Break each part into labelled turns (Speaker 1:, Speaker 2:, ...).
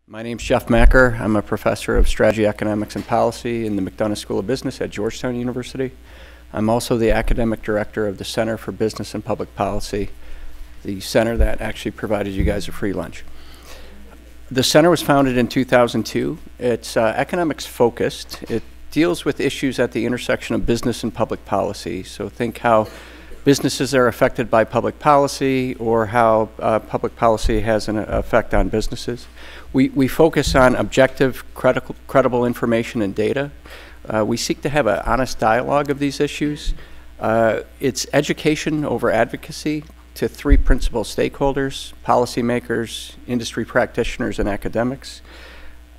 Speaker 1: My name's Jeff Macker. I'm a professor of strategy, economics, and policy in the McDonough School of Business at Georgetown University. I'm also the academic director of the Center for Business and Public Policy, the center that actually provided you guys a free lunch. The center was founded in 2002. It's economics focused. It deals with issues at the intersection of business and public policy. So think how businesses are affected by public policy or how public policy has an effect on businesses. We focus on objective, credible information and data. We seek to have an honest dialogue of these issues. It's education over advocacy to three principal stakeholders: policymakers, industry practitioners, and academics.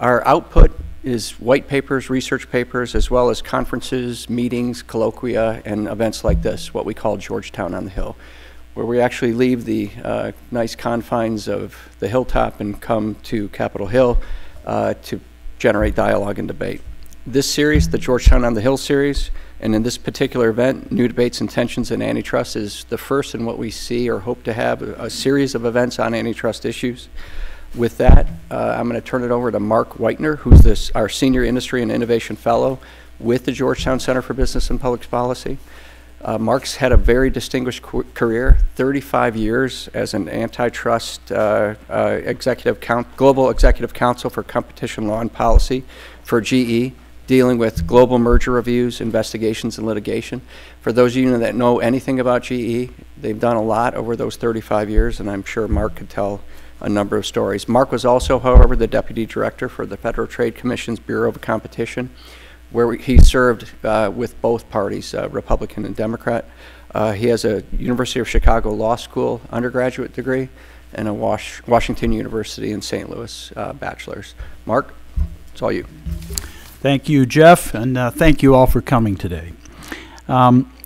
Speaker 1: Our output is white papers, research papers, as well as conferences, meetings, colloquia, and events like this, what we call Georgetown on the Hill, where we actually leave the nice confines of the hilltop and come to Capitol Hill to generate dialogue and debate. This series, the Georgetown on the Hill series, and in this particular event, New Debates and Tensions in Antitrust, is the first in what we see or hope to have a series of events on antitrust issues. With that, I'm going to turn it over to Mark Whitener, who's our Senior Industry and Innovation Fellow with the Georgetown Center for Business and Public Policy. Mark's had a very distinguished career, 35 years as an antitrust global executive counsel for competition law and policy for GE, dealing with global merger reviews, investigations, and litigation. For those of you that know anything about GE, they've done a lot over those 35 years, and I'm sure Mark could tell a number of stories. Mark was also, however, the Deputy Director for the Federal Trade Commission's Bureau of Competition, where he served with both parties, Republican and Democrat. He has a University of Chicago Law School undergraduate degree and a Washington University in St. Louis bachelor's. Mark, it's all you.
Speaker 2: Thank you, Jeff, and thank you all for coming today.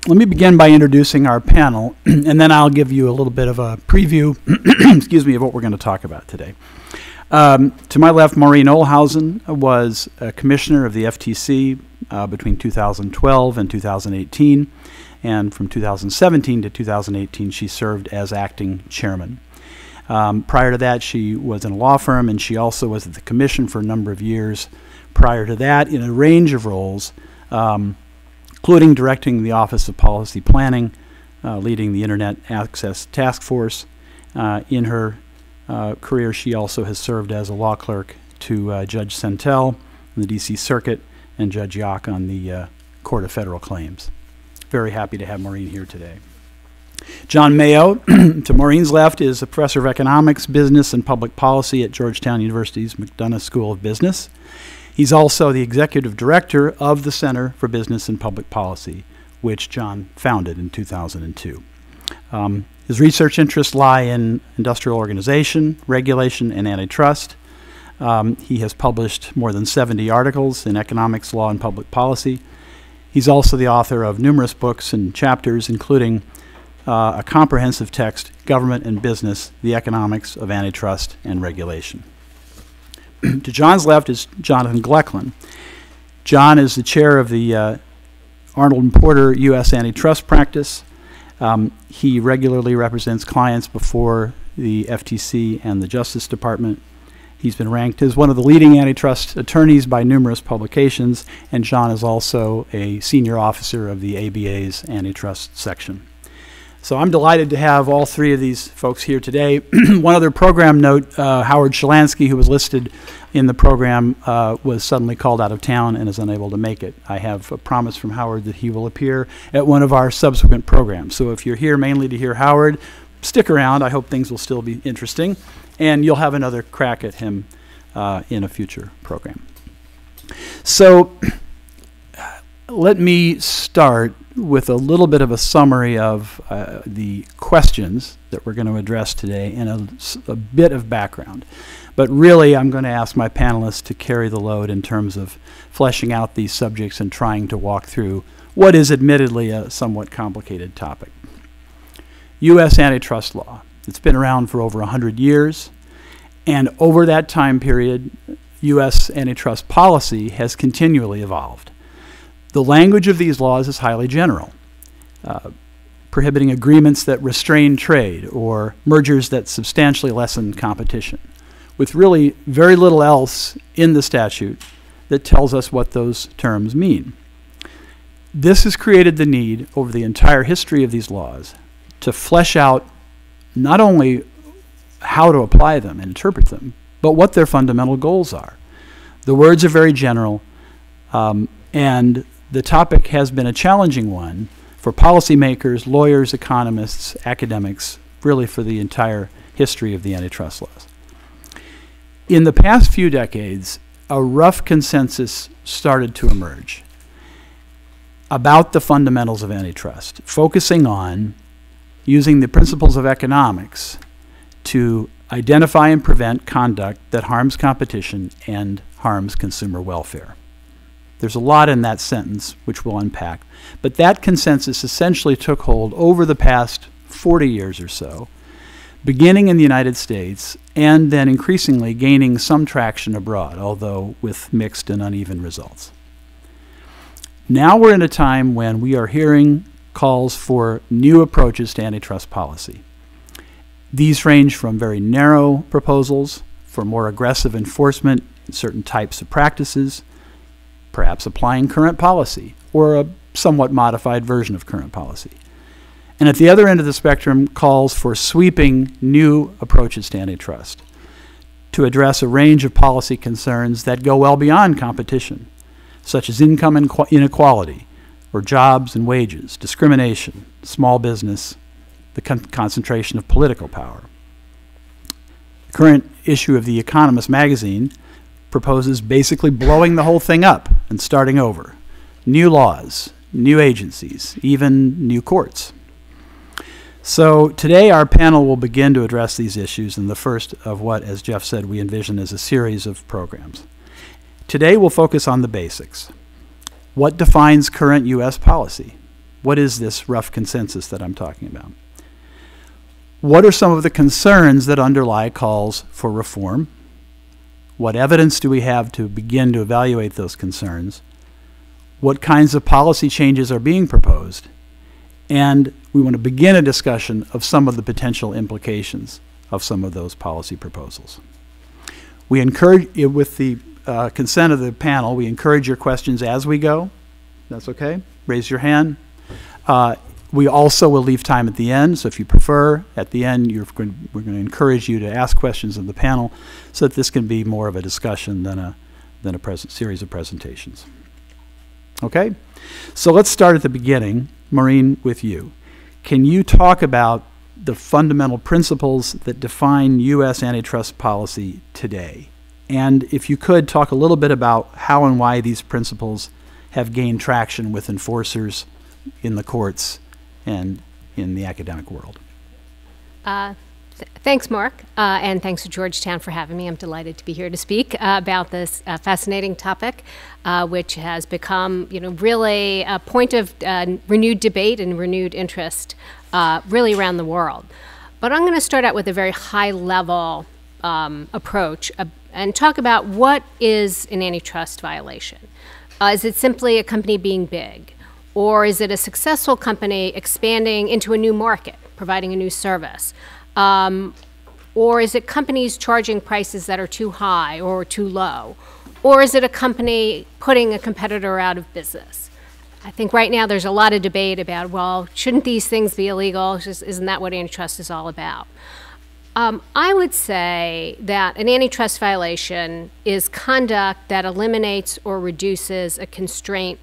Speaker 2: Let me begin by introducing our panel, and then I'll give you a little bit of a preview excuse me, of what we're going to talk about today. To my left, Maureen Ohlhausen was a commissioner of the FTC between 2012 and 2018, and from 2017 to 2018 she served as acting chairman. Prior to that, she was in a law firm, and she also was at the commission for a number of years prior to that in a range of roles, including directing the Office of Policy Planning, leading the Internet Access Task Force. In her career, she also has served as a law clerk to Judge Sentel in the D.C. Circuit and Judge Yock on the Court of Federal Claims. Very happy to have Maureen here today. John Mayo, to Maureen's left, is a professor of economics, business, and public policy at Georgetown University's McDonough School of Business. He's also the executive director of the Center for Business and Public Policy, which John founded in 2002. His research interests lie in industrial organization, regulation, and antitrust. He has published more than 70 articles in economics, law, and public policy. He's also the author of numerous books and chapters, including a comprehensive text, Government and Business, the Economics of Antitrust and Regulation. To John's left is Jonathan Glecklin. John is the chair of the Arnold & Porter U.S. Antitrust Practice. He regularly represents clients before the FTC and the Justice Department. He's been ranked as one of the leading antitrust attorneys by numerous publications, and John is also a senior officer of the ABA's antitrust section. So I'm delighted to have all three of these folks here today. One other program note, Howard Shelanski, who was listed in the program, was suddenly called out of town and is unable to make it. I have a promise from Howard that he will appear at one of our subsequent programs. So if you're here mainly to hear Howard, stick around. I hope things will still be interesting, and you'll have another crack at him in a future program. So let me start with a little bit of a summary of the questions that we're going to address today and a bit of background. But really, I'm going to ask my panelists to carry the load in terms of fleshing out these subjects and trying to walk through what is admittedly a somewhat complicated topic. U.S. antitrust law. It's been around for over 100 years, and over that time period, U.S. antitrust policy has continually evolved. The language of these laws is highly general, prohibiting agreements that restrain trade or mergers that substantially lessen competition, with really very little else in the statute that tells us what those terms mean. This has created the need over the entire history of these laws to flesh out not only how to apply them and interpret them, but what their fundamental goals are. The words are very general, and the topic has been a challenging one for policymakers, lawyers, economists, academics, really for the entire history of the antitrust laws. In the past few decades, a rough consensus started to emerge about the fundamentals of antitrust, focusing on using the principles of economics to identify and prevent conduct that harms competition and harms consumer welfare. There's a lot in that sentence, which we'll unpack. But that consensus essentially took hold over the past 40 years or so, beginning in the United States and then increasingly gaining some traction abroad, although with mixed and uneven results. Now we're in a time when we are hearing calls for new approaches to antitrust policy. These range from very narrow proposals for more aggressive enforcement in certain types of practices, perhaps applying current policy or a somewhat modified version of current policy. And at the other end of the spectrum, calls for sweeping new approaches to antitrust to address a range of policy concerns that go well beyond competition, such as income inequality, or jobs and wages, discrimination, small business, the concentration of political power. The current issue of The Economist magazine proposes basically blowing the whole thing up and starting over. New laws, new agencies, even new courts. So today our panel will begin to address these issues in the first of what, as Jeff said, we envision as a series of programs. Today we'll focus on the basics. What defines current U.S. policy? What is this rough consensus that I'm talking about? What are some of the concerns that underlie calls for reform? What evidence do we have to begin to evaluate those concerns? What kinds of policy changes are being proposed? And we want to begin a discussion of some of the potential implications of some of those policy proposals. We encourage, with the consent of the panel, we encourage your questions as we go. That's okay? Raise your hand. We also will leave time at the end, so if you prefer, at the end we're going to encourage you to ask questions of the panel so that this can be more of a discussion than a series of presentations. Okay? So let's start at the beginning. Maureen, with you. Can you talk about the fundamental principles that define U.S. antitrust policy today? And if you could, talk a little bit about how and why these principles have gained traction with enforcers in the courts and in the academic world.
Speaker 3: Thanks, Mark, and thanks to Georgetown for having me. I'm delighted to be here to speak about this fascinating topic, which has become, really a point of renewed debate and renewed interest really around the world. But I'm going to start out with a very high-level approach and talk about what is an antitrust violation. Is it simply a company being big? Or is it a successful company expanding into a new market, providing a new service? Or is it companies charging prices that are too high or too low? Or is it a company putting a competitor out of business? I think right now there's a lot of debate about, well, shouldn't these things be illegal? Isn't that what antitrust is all about? I would say that an antitrust violation is conduct that eliminates or reduces a constraint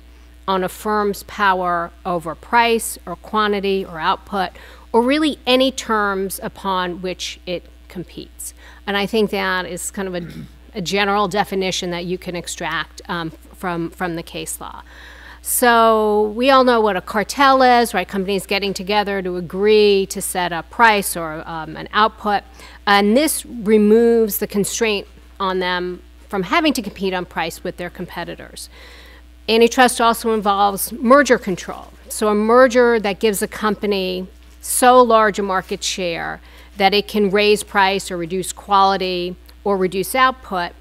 Speaker 3: on a firm's power over price or quantity or output, or really any terms upon which it competes. And I think that is kind of a general definition that you can extract from the case law. So we all know what a cartel is, right? Companies getting together to agree to set a price or an output. And this removes the constraint on them from having to compete on price with their competitors. Antitrust also involves merger control. So a merger that gives a company so large a market share that it can raise price or reduce quality or reduce output,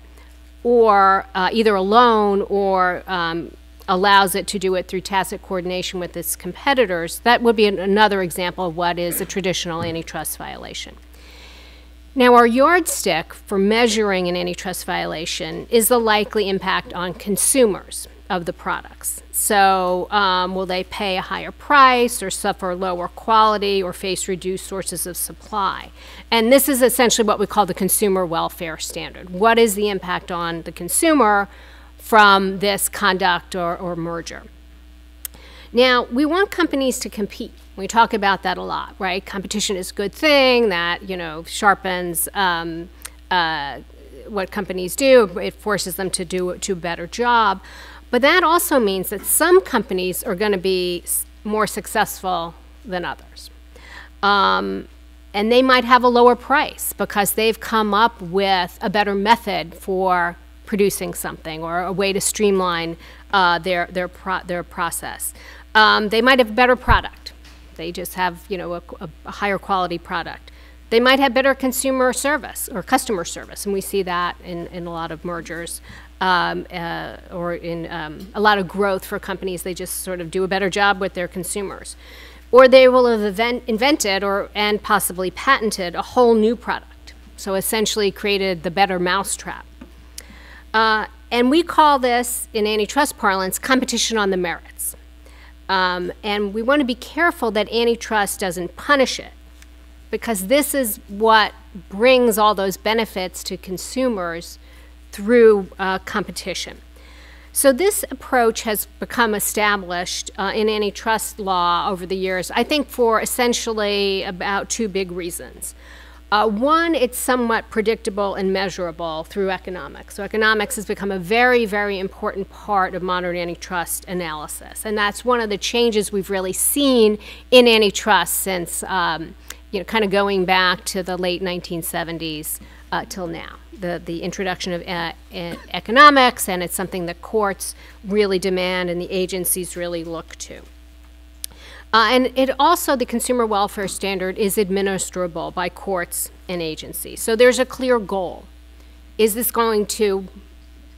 Speaker 3: or either alone or allows it to do it through tacit coordination with its competitors. That would be another example of what is a traditional antitrust violation. Now, our yardstick for measuring an antitrust violation is the likely impact on consumers of the products. So will they pay a higher price or suffer lower quality or face reduced sources of supply? And this is essentially what we call the consumer welfare standard. What is the impact on the consumer from this conduct or merger? Now, we want companies to compete. We talk about that a lot, right? Competition is a good thing that, you know, sharpens what companies do. It forces them to do a better job. But that also means that some companies are going to be more successful than others. And they might have a lower price because they've come up with a better method for producing something or a way to streamline their process. They might have a better product. They just have, you know, a higher quality product. They might have better consumer service or customer service, and we see that in a lot of mergers or in a lot of growth for companies. They just sort of do a better job with their consumers. Or they will have invented and possibly patented a whole new product, so essentially created the better mousetrap. And we call this, in antitrust parlance, competition on the merits. And we want to be careful that antitrust doesn't punish it, because this is what brings all those benefits to consumers through competition. So this approach has become established in antitrust law over the years, I think for essentially about two big reasons. One, it's somewhat predictable and measurable through economics. So economics has become a very, very important part of modern antitrust analysis. And that's one of the changes we've really seen in antitrust since, you know, kind of going back to the late 1970s till now. The introduction of economics, and it's something that courts really demand and the agencies really look to. And it also, the consumer welfare standard is administrable by courts and agencies. So there's a clear goal. Is this going to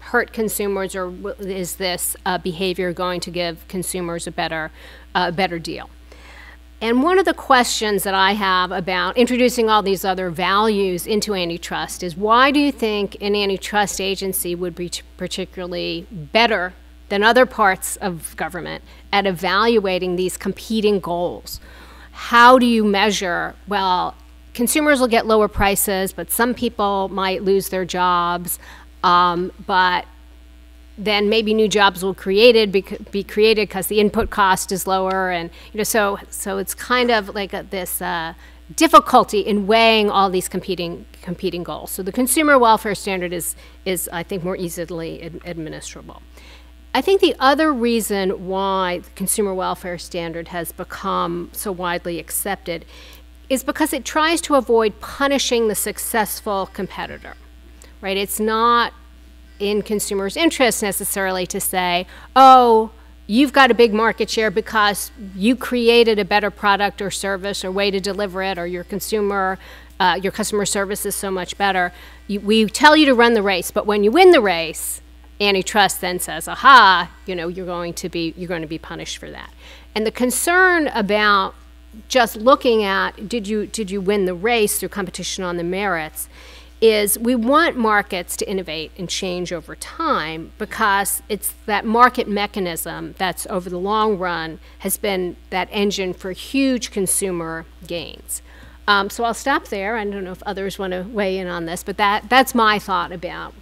Speaker 3: hurt consumers, or is this behavior going to give consumers a better deal? And one of the questions that I have about introducing all these other values into antitrust is, why do you think an antitrust agency would be particularly better than other parts of government at evaluating these competing goals? How do you measure, well, consumers will get lower prices, but some people might lose their jobs, but then maybe new jobs will be created because the input cost is lower, and you know, so it's kind of like this difficulty in weighing all these competing goals. So the consumer welfare standard is I think more easily administrable. I think the other reason why the consumer welfare standard has become so widely accepted is because it tries to avoid punishing the successful competitor, right? It's not in consumers' interest necessarily to say, oh, you've got a big market share because you created a better product or service or way to deliver it, or your customer service is so much better. We tell you to run the race, but when you win the race, antitrust then says, aha, you know, you're going to be punished for that. And the concern about just looking at did you win the race through competition on the merits is we want markets to innovate and change over time, because it's that market mechanism that's over the long run has been that engine for huge consumer gains. So I'll stop there. I don't know if others want to weigh in on this, but that's my thought about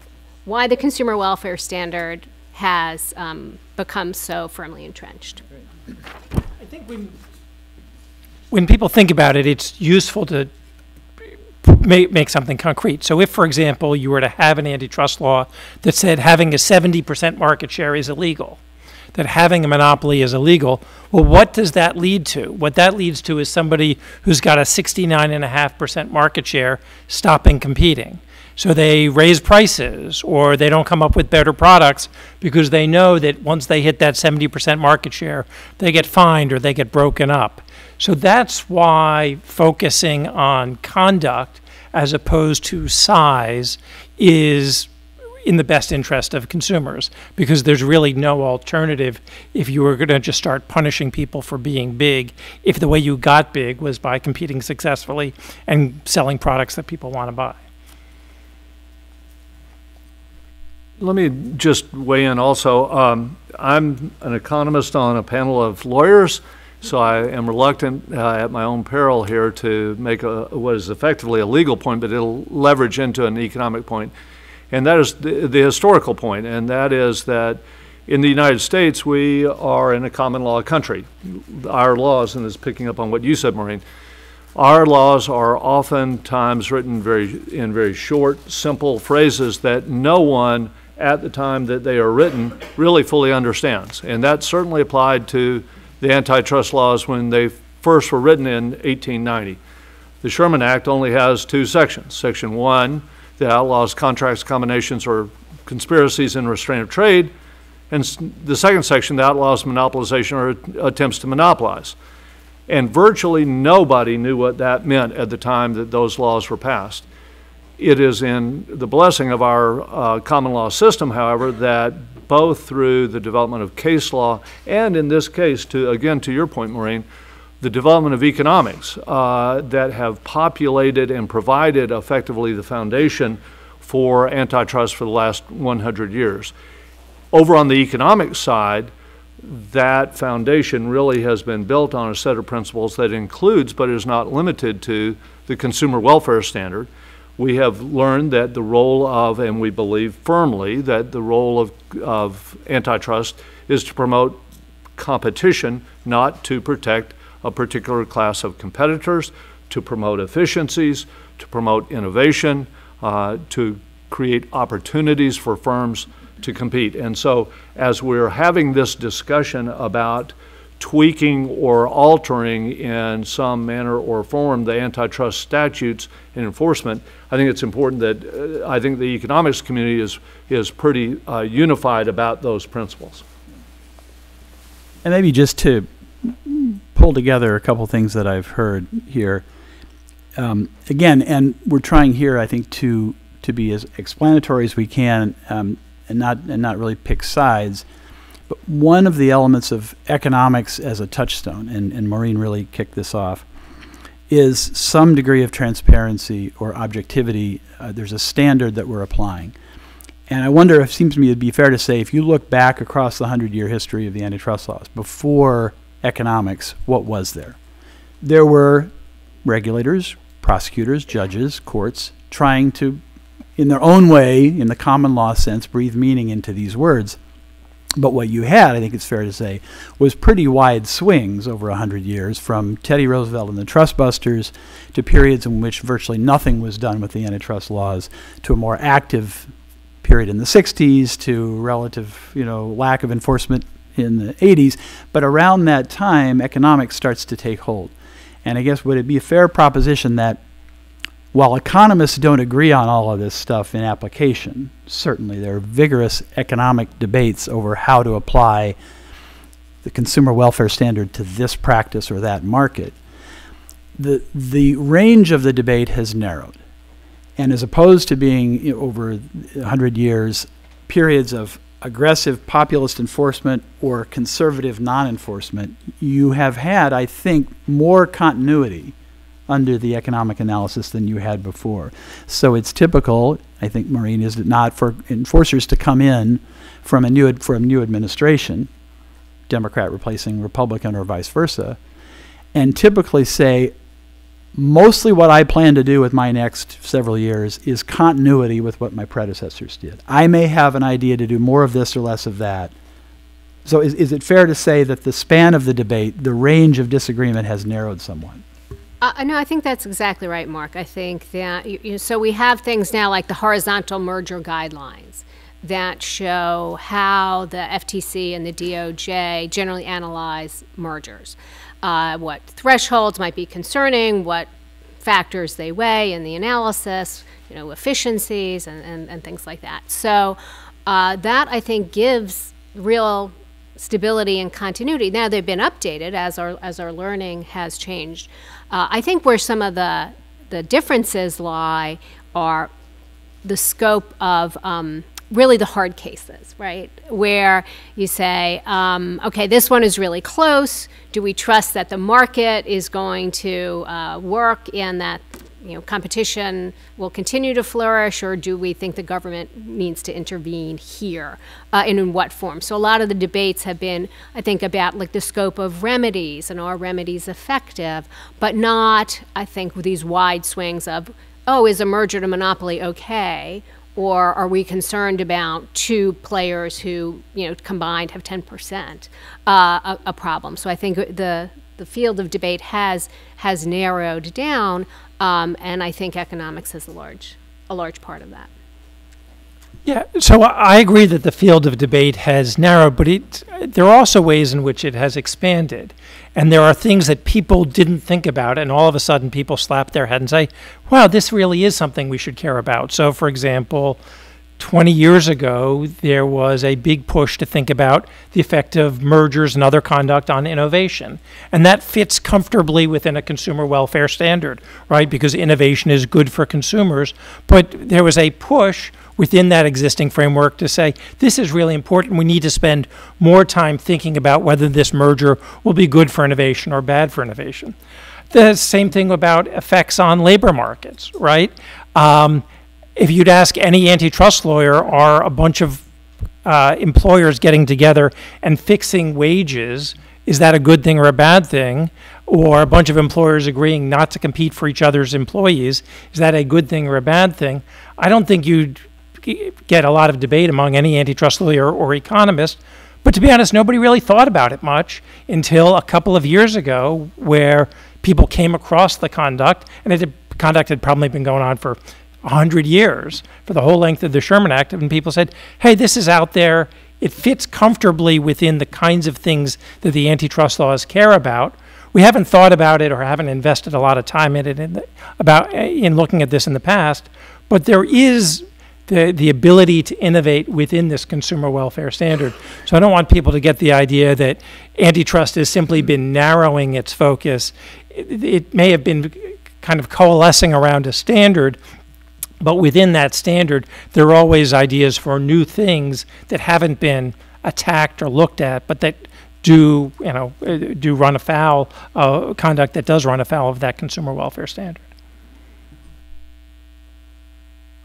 Speaker 3: why the consumer welfare standard has become so firmly entrenched.
Speaker 4: I think when people think about it, it's useful to make something concrete. So if, for example, you were to have an antitrust law that said having a 70% market share is illegal, that having a monopoly is illegal, well, what does that lead to? What that leads to is somebody who's got a 69.5% market share stopping competing. So they raise prices, or they don't come up with better products because they know that once they hit that 70% market share, they get fined or they get broken up. So that's why focusing on conduct as opposed to size is in the best interest of consumers, because there's really no alternative if you were going to just start punishing people for being big, if the way you got big was by competing successfully and selling products that people want to buy.
Speaker 5: Let me just weigh in also. I'm an economist on a panel of lawyers, so I am reluctant at my own peril here to make what is effectively a legal point, but it'll leverage into an economic point. And that is the historical point, and that is that in the United States, we are in a common law country. Our laws, and this is picking up on what you said, Maureen, our laws are oftentimes written in very short, simple phrases that no one at the time that they are written really fully understands. And that certainly applied to the antitrust laws when they first were written in 1890. The Sherman Act only has 2 sections. Section 1 that outlaws contracts, combinations, or conspiracies in restraint of trade, and the second section that outlaws monopolization or attempts to monopolize. And virtually nobody knew what that meant at the time that those laws were passed. It is in the blessing of our common law system, however, that both through the development of case law and in this case, again to your point, Maureen, the development of economics that have populated and provided effectively the foundation for antitrust for the last 100 years. Over on the economic side, that foundation really has been built on a set of principles that includes, but is not limited to, the consumer welfare standard. We have learned that the role of, and we believe firmly that the role of antitrust is to promote competition, not to protect a particular class of competitors, to promote efficiencies, to promote innovation, to create opportunities for firms to compete. And so as we're having this discussion about tweaking or altering in some manner or form the antitrust statutes and enforcement, I think it's important that I think the economics community is pretty unified about those principles.
Speaker 2: And maybe just to pull together a couple things that I've heard here. Again, and we're trying here, I think, to be as explanatory as we can and not really pick sides. But one of the elements of economics as a touchstone, and Maureen really kicked this off, is some degree of transparency or objectivity. There's a standard that we're applying. And I wonder if it seems to me it'd be fair to say, if you look back across the 100-year history of the antitrust laws, before economics, what was there? There were regulators, prosecutors, judges, courts, trying to, in their own way, in the common law sense, breathe meaning into these words. But what you had, I think it's fair to say, was pretty wide swings over 100 years, from Teddy Roosevelt and the Trust Busters to periods in which virtually nothing was done with the antitrust laws, to a more active period in the 60s, to relative, lack of enforcement in the 80s. But around that time, economics starts to take hold. And I guess would it be a fair proposition that while economists don't agree on all of this stuff in application, certainly there are vigorous economic debates over how to apply the consumer welfare standard to this practice or that market, the range of the debate has narrowed. And as opposed to being over 100 years, periods of aggressive populist enforcement or conservative non-enforcement, you have had, I think, more continuity under the economic analysis than you had before. So it's typical, I think, Maureen, is it not, for enforcers to come in from a new administration, Democrat replacing Republican or vice versa, and typically say, mostly what I plan to do with my next several years is continuity with what my predecessors did. I may have an idea to do more of this or less of that. So is it fair to say that the span of the debate, the range of disagreement, has narrowed somewhat?
Speaker 3: No, I think that's exactly right, Mark. I think that, so we have things now like the horizontal merger guidelines that show how the FTC and the DOJ generally analyze mergers, what thresholds might be concerning, what factors they weigh in the analysis, efficiencies and things like that. So that, I think, gives real stability and continuity. Now they've been updated as our learning has changed. I think where some of the differences lie are the scope of really the hard cases, right? Where you say, okay, this one is really close. Do we trust that the market is going to work and that competition will continue to flourish, or do we think the government needs to intervene here, and in what form? So a lot of the debates have been, I think, about like the scope of remedies and are remedies effective, but not, I think, with these wide swings of, oh, is a merger to monopoly okay? Or are we concerned about two players who, combined have 10% a problem? So I think the field of debate has narrowed down, and I think economics is a large part of that.
Speaker 4: Yeah, so I agree that the field of debate has narrowed, but there are also ways in which it has expanded. And there are things that people didn't think about, and all of a sudden people slap their head and say, wow, this really is something we should care about. So, for example, 20 years ago, there was a big push to think about the effect of mergers and other conduct on innovation. And that fits comfortably within a consumer welfare standard, right? Because innovation is good for consumers. But there was a push within that existing framework to say, this is really important. We need to spend more time thinking about whether this merger will be good for innovation or bad for innovation. The same thing about effects on labor markets, right? If you'd ask any antitrust lawyer, are a bunch of employers getting together and fixing wages, is that a good thing or a bad thing? Or a bunch of employers agreeing not to compete for each other's employees, is that a good thing or a bad thing? I don't think you'd get a lot of debate among any antitrust lawyer or economist, but to be honest, nobody really thought about it much until a couple of years ago, where people came across the conduct, and conduct had probably been going on for 100 years, for the whole length of the Sherman Act, and people said, hey, this is out there, it fits comfortably within the kinds of things that the antitrust laws care about. We haven't thought about it or haven't invested a lot of time in it in looking at this in the past, but there is the ability to innovate within this consumer welfare standard. So I don't want people to get the idea that antitrust has simply been narrowing its focus. It may have been kind of coalescing around a standard, but within that standard, there are always ideas for new things that haven't been attacked or looked at, but that do run afoul of conduct that does run afoul of that consumer welfare standard.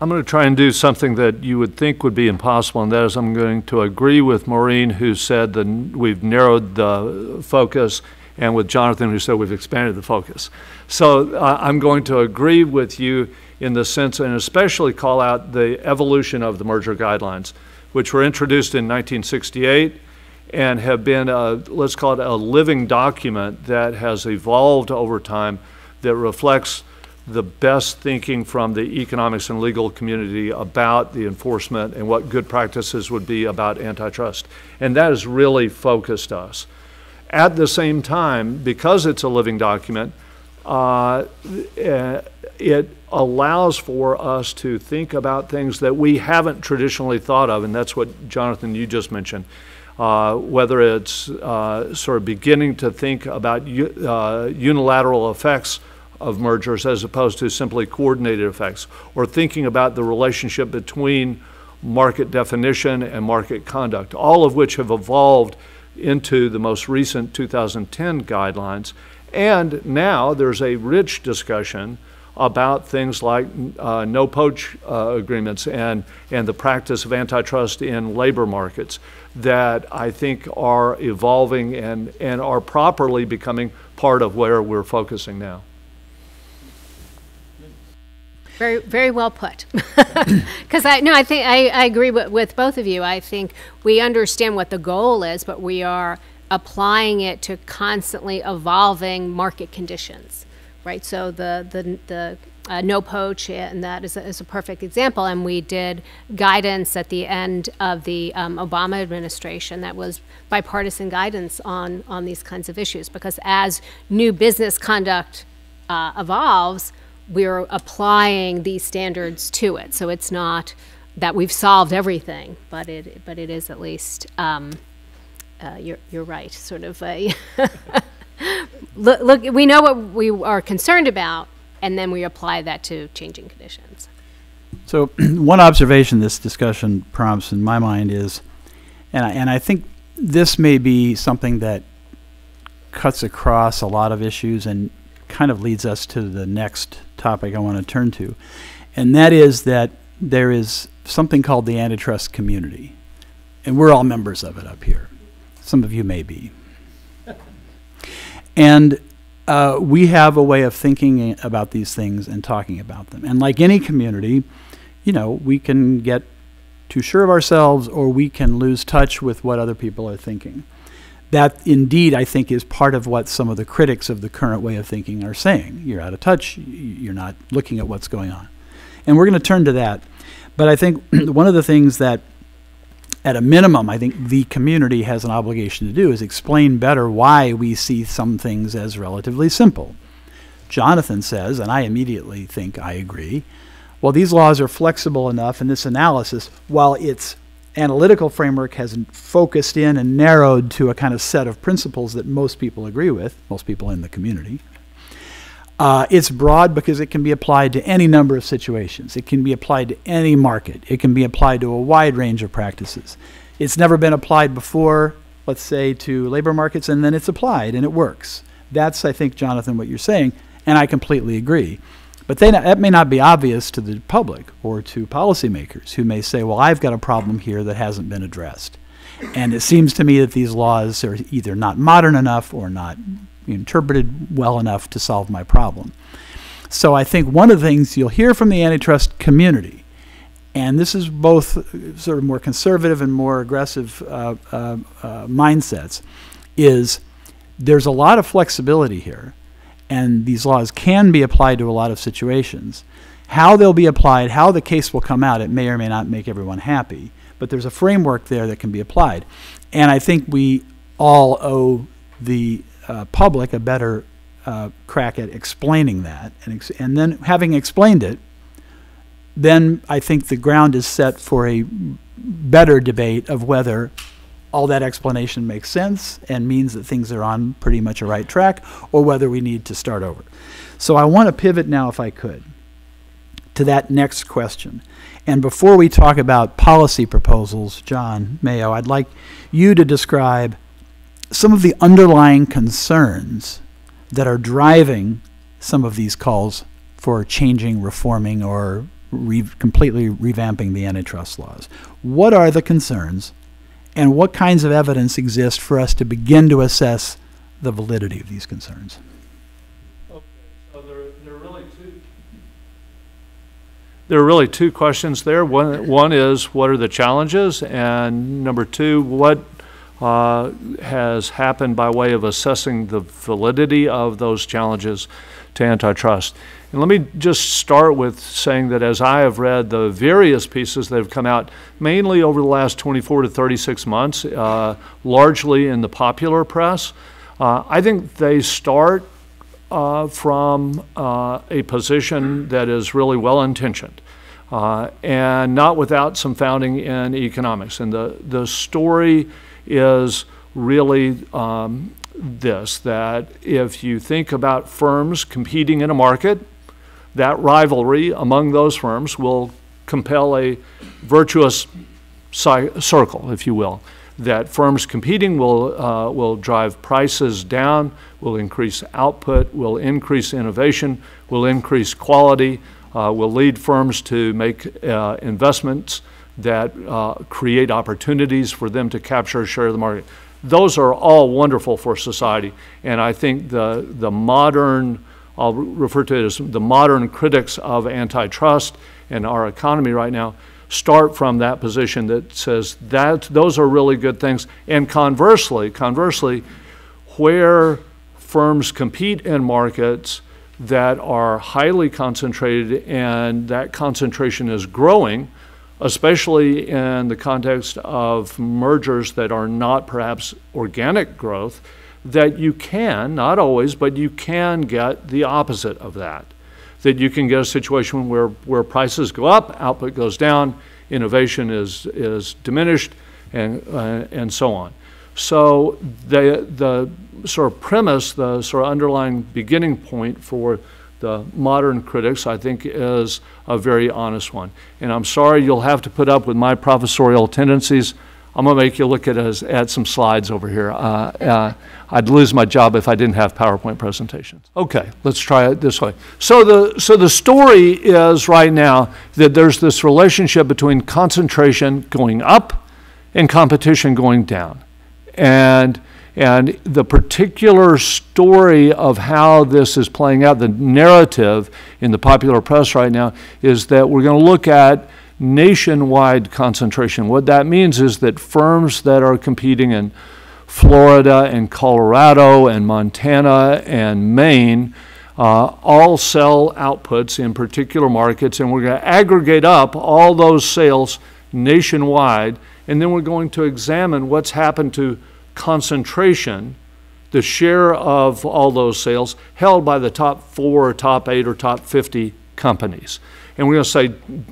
Speaker 5: I'm going to try and do something that you would think would be impossible, and that is I'm going to agree with Maureen, who said that we've narrowed the focus, and with Jonathan, who said we've expanded the focus. So I'm going to agree with you in the sense, and especially call out the evolution of the merger guidelines, which were introduced in 1968 and have been, let's call it a living document that has evolved over time, that reflects the best thinking from the economics and legal community about the enforcement and what good practices would be about antitrust. And that has really focused us. At the same time, because it's a living document, it allows for us to think about things that we haven't traditionally thought of, and that's what, Jonathan, you just mentioned. Whether it's sort of beginning to think about unilateral effects of mergers as opposed to simply coordinated effects, or thinking about the relationship between market definition and market conduct, all of which have evolved into the most recent 2010 guidelines. And now there's a rich discussion about things like no-poach agreements and the practice of antitrust in labor markets that I think are evolving and are properly becoming part of where we're focusing now.
Speaker 3: Very, very well put. Because I think I agree with both of you. I think we understand what the goal is, but we are applying it to constantly evolving market conditions, right? So the no poach, and that is a perfect example. And we did guidance at the end of the Obama administration that was bipartisan guidance on these kinds of issues, because as new business conduct evolves, we're applying these standards to it. So it's not that we've solved everything, but it is at least, you're right, sort of a look, we know what we are concerned about, and then we apply that to changing conditions.
Speaker 2: So one observation this discussion prompts in my mind is, and I think this may be something that cuts across a lot of issues and kind of leads us to the next topic I want to turn to, and that is that there is something called the antitrust community, and we're all members of it up here. Some of you may be. And we have a way of thinking about these things and talking about them. And like any community, you know, we can get too sure of ourselves, or we can lose touch with what other people are thinking. That indeed, I think, is part of what some of the critics of the current way of thinking are saying. You're out of touch, you're not looking at what's going on. And we're going to turn to that. But I think one of the things that, at a minimum, I think the community has an obligation to do is explain better why we see some things as relatively simple. Jonathan says, and I immediately think I agree, well, these laws are flexible enough, and this analysis, while its analytical framework has focused in and narrowed to a kind of set of principles that most people agree with, most people in the community, it's broad because it can be applied to any number of situations. It can be applied to any market. It can be applied to a wide range of practices. It's never been applied before, let's say, to labor markets, and then it's applied and it works. That's, I think, Jonathan, what you're saying, and I completely agree. But that may not be obvious to the public or to policymakers who may say, well, I've got a problem here that hasn't been addressed. And it seems to me that these laws are either not modern enough or not interpreted well enough to solve my problem. So I think one of the things you'll hear from the antitrust community, and this is both sort of more conservative and more aggressive mindsets, is there's a lot of flexibility here, and these laws can be applied to a lot of situations. How they'll be applied, how the case will come out, it may or may not make everyone happy, but there's a framework there that can be applied. And I think we all owe the public a better crack at explaining that. And then having explained it, then I think the ground is set for a better debate of whether all that explanation makes sense and means that things are on pretty much a right track, or whether we need to start over. So I want to pivot now, if I could, to that next question. And before we talk about policy proposals, John Mayo, I'd like you to describe some of the underlying concerns that are driving some of these calls for changing, reforming, or completely revamping the antitrust laws. What are the concerns, and what kinds of evidence exist for us to begin to assess the validity of these concerns?
Speaker 5: Okay, so there are really two questions there. One is, what are the challenges? And number two, what has happened by way of assessing the validity of those challenges to antitrust? And let me just start with saying that as I have read the various pieces that have come out, mainly over the last 24 to 36 months, largely in the popular press, I think they start from a position that is really well-intentioned and not without some founding in economics. And the story is really this, that if you think about firms competing in a market, that rivalry among those firms will compel a virtuous circle, if you will. That firms competing will drive prices down, will increase output, will increase innovation, will increase quality, will lead firms to make investments that create opportunities for them to capture a share of the market. Those are all wonderful for society, and I think the modern, I'll refer to it as the modern critics of antitrust and our economy right now, start from that position that says that those are really good things. And conversely, where firms compete in markets that are highly concentrated and that concentration is growing, especially in the context of mergers that are not perhaps organic growth, that you can, not always, but you can get the opposite of that. That you can get a situation where prices go up, output goes down, innovation is diminished, and so on. So the sort of premise, the sort of underlying beginning point for the modern critics, I think is a very honest one. And I'm sorry you'll have to put up with my professorial tendencies. I'm going to make you look at some slides over here. I'd lose my job if I didn't have PowerPoint presentations. Okay, let's try it this way. So the story is right now that there's this relationship between concentration going up and competition going down. And the particular story of how this is playing out, the narrative in the popular press right now, is that we're going to look at nationwide concentration. What that means is that firms that are competing in Florida and Colorado and Montana and Maine all sell outputs in particular markets, and we're going to aggregate up all those sales nationwide, and then we're going to examine what's happened to concentration, the share of all those sales held by the top 4 or top 8 or top 50 companies. And we're going to say,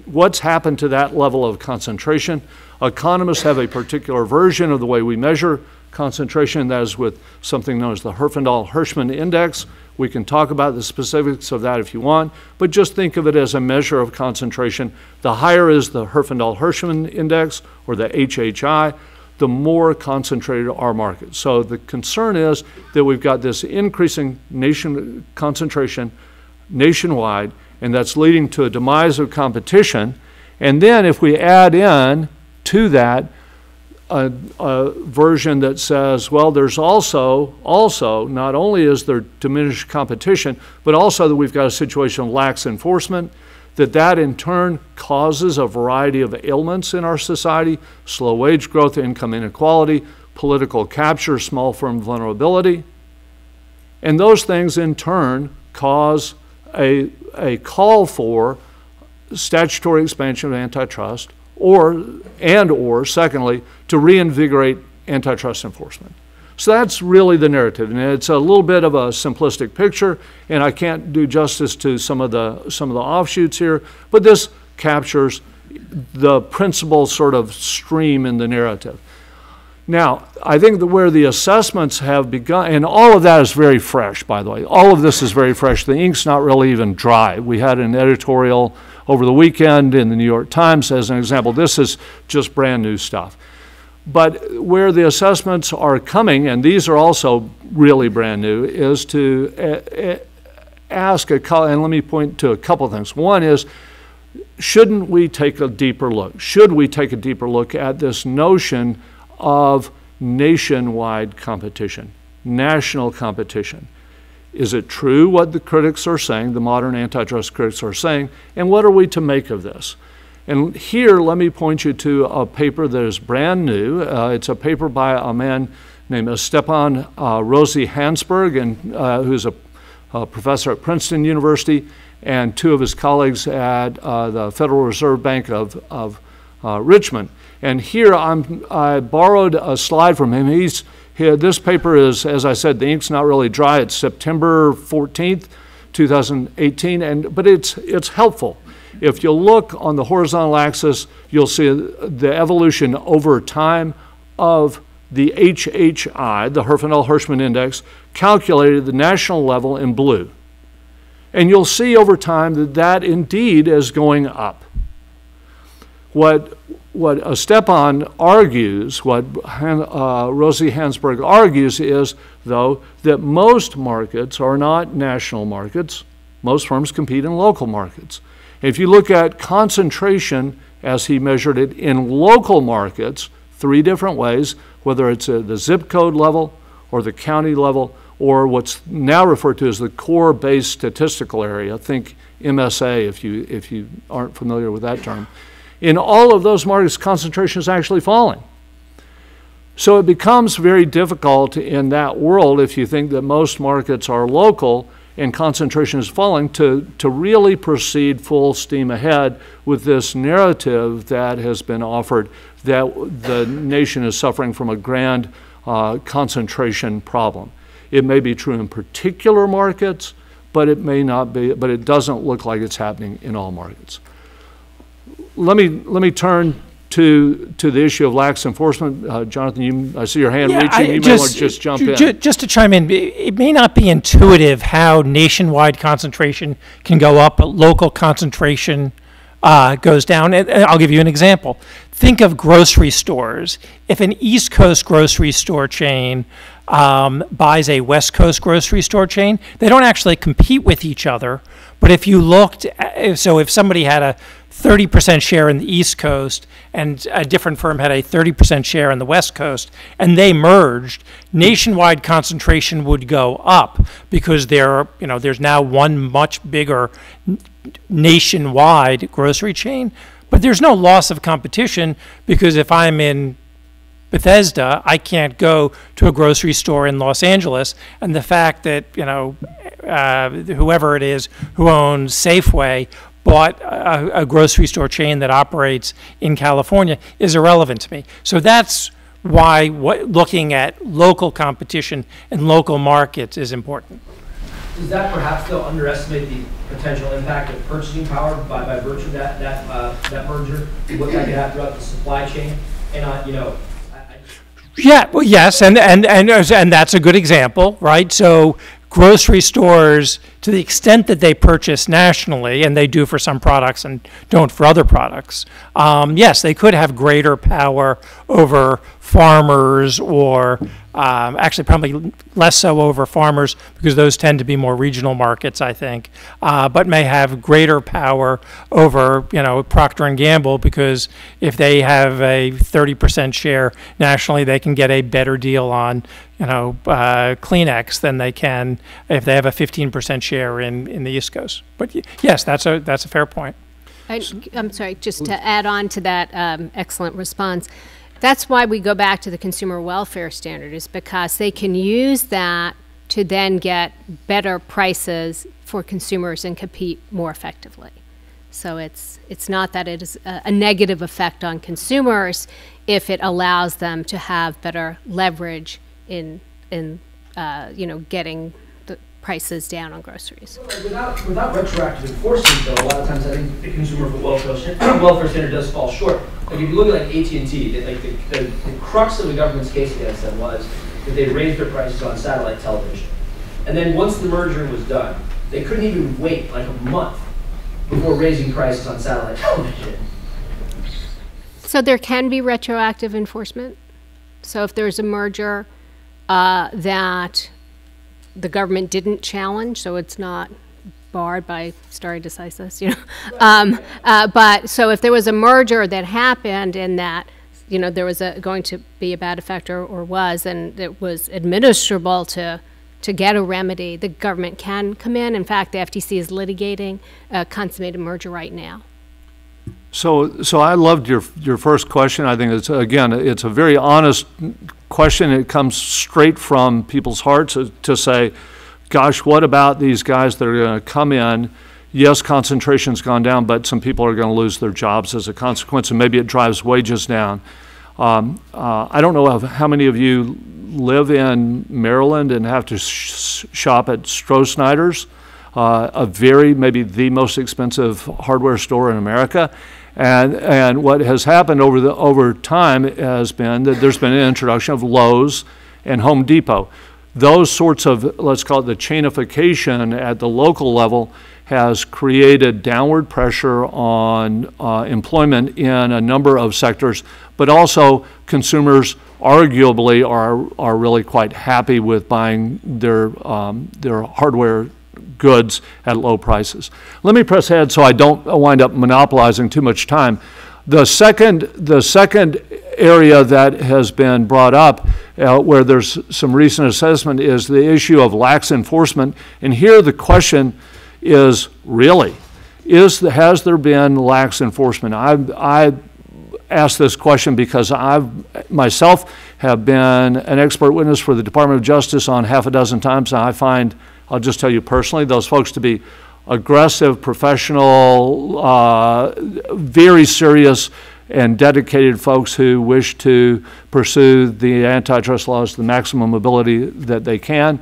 Speaker 5: what's happened to that level of concentration? Economists have a particular version of the way we measure concentration, that is with something known as the Herfindahl-Hirschman index. We can talk about the specifics of that if you want, but just think of it as a measure of concentration. The higher is the Herfindahl-Hirschman index, or the HHI, the more concentrated our market. So the concern is that we've got this increasing concentration nationwide, and that's leading to a demise of competition. And then if we add in to that a version that says, well, there's also not only is there diminished competition, but also that we've got a situation of lax enforcement, that in turn causes a variety of ailments in our society: slow wage growth, income inequality, political capture, small firm vulnerability. And those things in turn cause a call for statutory expansion of antitrust, or secondly, to reinvigorate antitrust enforcement. So that's really the narrative, and it's a little bit of a simplistic picture, and I can't do justice to some of the offshoots here, but this captures the principal sort of stream in the narrative. Now, I think that where the assessments have begun, and all of that is very fresh, by the way. All of this is very fresh. The ink's not really even dry. We had an editorial over the weekend in the New York Times as an example. This is just brand new stuff. But where the assessments are coming, and these are also really brand new, is to ask and let me point to a couple of things. One is, shouldn't we take a deeper look? Should we take a deeper look at this notion of nationwide competition, national competition? Is it true what the critics are saying, the modern antitrust critics are saying, and what are we to make of this? And here, let me point you to a paper that is brand new. It's a paper by a man named Stepan Rosi-Hansberg, and who's a professor at Princeton University, and two of his colleagues at the Federal Reserve Bank of Richmond. And here I borrowed a slide from him. This paper is, as I said, the ink's not really dry. It's September 14th, 2018, but it's helpful. If you look on the horizontal axis, you'll see the evolution over time of the HHI, the Herfindahl-Hirschman index, calculated at the national level in blue. And you'll see over time that indeed is going up. What Stepan argues, what Rosi-Hansberg argues is, though, that most markets are not national markets. Most firms compete in local markets. If you look at concentration as he measured it in local markets, 3 different ways, whether it's at the zip code level or the county level, or what's now referred to as the core-based statistical area, think MSA if you aren't familiar with that term. In all of those markets, concentration is actually falling. So it becomes very difficult in that world, if you think that most markets are local and concentration is falling, to really proceed full steam ahead with this narrative that has been offered that the nation is suffering from a grand concentration problem. It may be true in particular markets, but it may not be, but it doesn't look like it's happening in all markets. Let me turn to the issue of lax enforcement, Jonathan, I see your hand reaching. You may want to just jump in.
Speaker 4: Just to chime in, it may not be intuitive how nationwide concentration can go up, but local concentration goes down. And I'll give you an example. Think of grocery stores. If an East Coast grocery store chain buys a West Coast grocery store chain, they don't actually compete with each other. But if you looked, so if somebody had a 30% share in the East Coast and a different firm had a 30% share in the West Coast, and they merged, nationwide concentration would go up because there's now one much bigger nationwide grocery chain. But there's no loss of competition because if I'm in Bethesda, I can't go to a grocery store in Los Angeles, and the fact that whoever it is who owns Safeway bought a grocery store chain that operates in California is irrelevant to me. So that's why looking at local competition and local markets is important.
Speaker 6: Does that perhaps, though, underestimate the potential impact of purchasing power by virtue of that merger, what that could have throughout the supply chain? And
Speaker 4: yeah, well, yes, and that's a good example, right? So grocery stores, to the extent that they purchase nationally, and they do for some products and don't for other products, yes, they could have greater power over farmers, or actually probably less so over farmers because those tend to be more regional markets, I think, but may have greater power over, Procter & Gamble, because if they have a 30% share nationally, they can get a better deal on, Kleenex than they can if they have a 15% share in the East Coast. But yes, that's a fair point.
Speaker 3: I'm sorry, just to add on to that excellent response. That's why we go back to the consumer welfare standard, is because they can use that to then get better prices for consumers and compete more effectively. So it's not that it is a negative effect on consumers if it allows them to have better leverage in getting the prices down on groceries.
Speaker 6: Without retroactive enforcement, though, a lot of times I think the consumer welfare standard does fall short. Like if you look at AT&T, the crux of the government's case against them was that they raised their prices on satellite television. And then once the merger was done, they couldn't even wait like a month before raising prices on satellite television.
Speaker 3: So there can be retroactive enforcement. So if there's a merger that the government didn't challenge, so it's not barred by stare decisis, but so if there was a merger that happened and that, there was going to be a bad effect or was, and it was administrable to get a remedy, the government can come in. In fact, the FTC is litigating a consummated merger right now.
Speaker 5: So I loved your first question. I think it's a very honest question. It comes straight from people's hearts to say, gosh, what about these guys that are going to come in? Yes, concentration's gone down, but some people are going to lose their jobs as a consequence, and maybe it drives wages down. I don't know how many of you live in Maryland and have to shop at Stroh-Snyder's, maybe the most expensive hardware store in America. And what has happened over time has been that there's been an introduction of Lowe's and Home Depot. Those sorts of, let's call it the chainification at the local level, has created downward pressure on employment in a number of sectors, but also consumers arguably are really quite happy with buying their hardware goods at low prices. Let me press ahead so I don't wind up monopolizing too much time. The second area that has been brought up where there's some recent assessment is the issue of lax enforcement. And here the question is, really, has there been lax enforcement? I ask this question because I myself have been an expert witness for the Department of Justice on half a dozen times, and I find, I'll just tell you personally, those folks to be aggressive, professional, very serious and dedicated folks who wish to pursue the antitrust laws to the maximum ability that they can.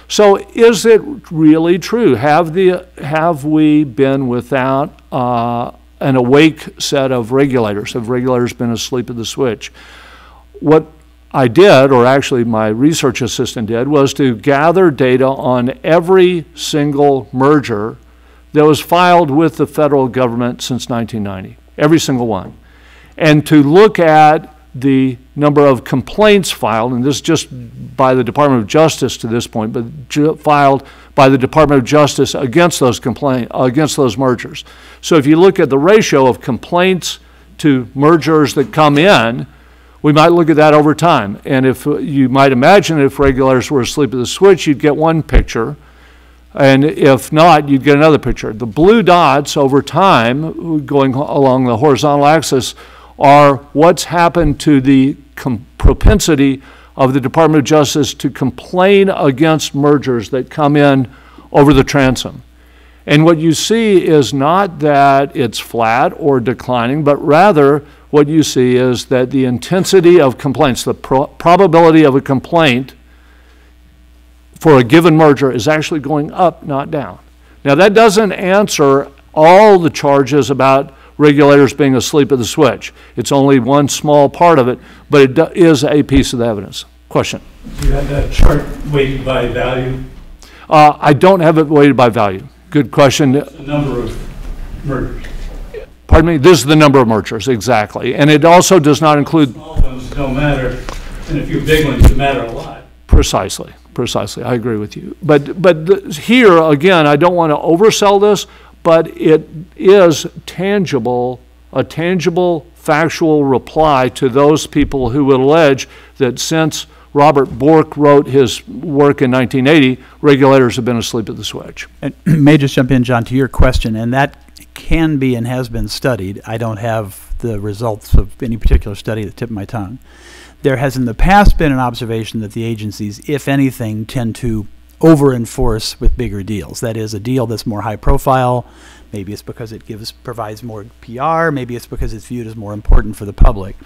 Speaker 5: So is it really true? Have we been without an awake set of regulators? Have regulators been asleep at the switch? What I did, or actually my research assistant did, was to gather data on every single merger that was filed with the federal government since 1990, every single one, and to look at the number of complaints filed, and this is just by the Department of Justice to this point, but filed by the Department of Justice against those mergers. So if you look at the ratio of complaints to mergers that come in, we might look at that over time. And if you might imagine if regulators were asleep at the switch, you'd get one picture. And if not, you'd get another picture. The blue dots over time, going along the horizontal axis, are what's happened to the propensity of the Department of Justice to complain against mergers that come in over the transom. And what you see is not that it's flat or declining, but rather what you see is that the intensity of complaints, the probability of a complaint for a given merger is actually going up, not down. Now that doesn't answer all the charges about regulators being asleep at the switch. It's only one small part of it, but it is a piece of the evidence. Question?
Speaker 2: Do you have that chart weighted by value?
Speaker 5: I don't have it weighted by value. Good question.
Speaker 2: The number of mergers.
Speaker 5: Pardon me? This is the number of mergers, exactly. And it also does not include...
Speaker 2: Small ones don't matter, and a few big ones that matter a lot.
Speaker 5: Precisely. I agree with you. But here, again, I don't want to oversell this, but it is tangible, a tangible, factual reply to those people who would allege that since Robert Bork wrote his work in 1980, regulators have been asleep at the switch.
Speaker 2: And may just jump in, John, to your question, and that can be and has been studied. I don't have the results of any particular study at the tip of my tongue. There has in the past been an observation that the agencies, if anything, tend to over-enforce with bigger deals. That is, a deal that's more high profile. Maybe it's because it provides more PR. Maybe it's because it's viewed as more important for the public.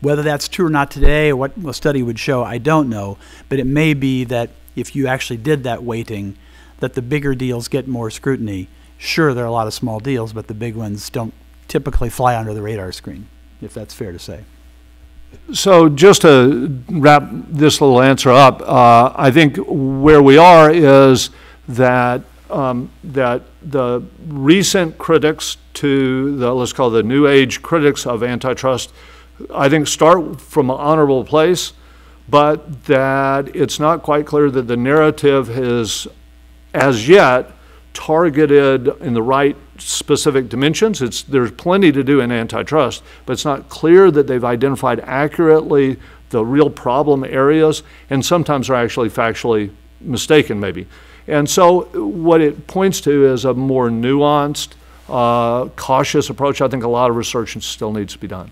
Speaker 2: Whether that's true or not today, or what a study would show, I don't know. But it may be that if you actually did that weighting, that the bigger deals get more scrutiny. Sure, there are a lot of small deals, but the big ones don't typically fly under the radar screen, if that's fair to say.
Speaker 5: So just to wrap this little answer up, I think where we are is that that the recent critics to the, let's call the new age critics of antitrust, I think start from an honorable place, but that it's not quite clear that the narrative is as yet targeted in the right specific dimensions. There's plenty to do in antitrust, but it's not clear that they've identified accurately the real problem areas, and sometimes are actually factually mistaken maybe. And so what it points to is a more nuanced, cautious approach. I think a lot of research still needs to be done.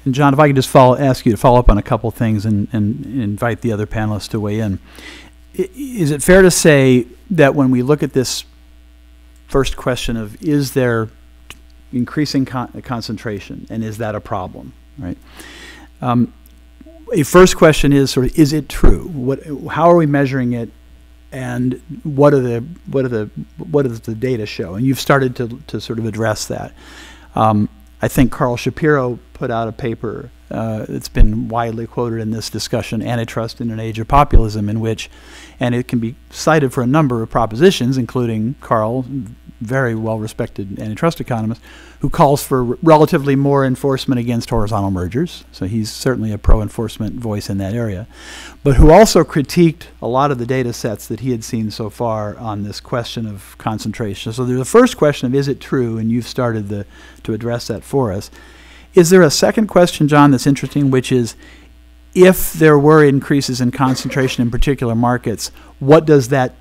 Speaker 2: And John, if I could just ask you to follow up on a couple things and invite the other panelists to weigh in. Is it fair to say that when we look at this first question of is there increasing concentration and is that a problem, right? A first question is sort of, is it true? How are we measuring it, and what does the data show? And you've started to sort of address that. I think Carl Shapiro put out a paper that's been widely quoted in this discussion, Antitrust in an Age of Populism, in which, and it can be cited for a number of propositions, including Carl, very well-respected antitrust economist, who calls for relatively more enforcement against horizontal mergers. So he's certainly a pro-enforcement voice in that area, but who also critiqued a lot of the data sets that he had seen so far on this question of concentration. So there's the first question of, is it true? And you've started to address that for us. Is there a second question, John, that's interesting, which is, if there were increases in concentration in particular markets, what does that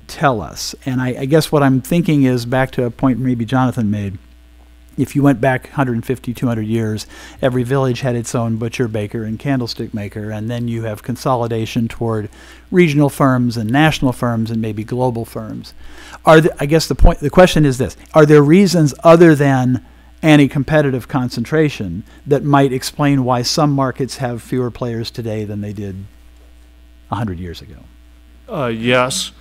Speaker 2: tell us? And I guess what I'm thinking is back to a point maybe Jonathan made. If you went back 150, 200 years, every village had its own butcher, baker, and candlestick maker, and then you have consolidation toward regional firms and national firms and maybe global firms. I guess the question is this: are there reasons other than anti-competitive concentration that might explain why some markets have fewer players today than they did 100 years ago?
Speaker 5: Yes.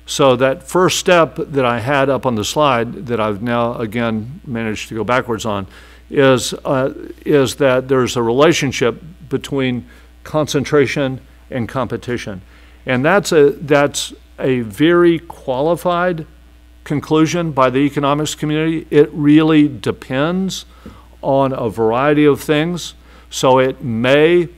Speaker 5: So that first step that I had up on the slide that I've now again managed to go backwards on is that there's a relationship between concentration and competition. And that's a very qualified conclusion by the economics community. It really depends on a variety of things. So it may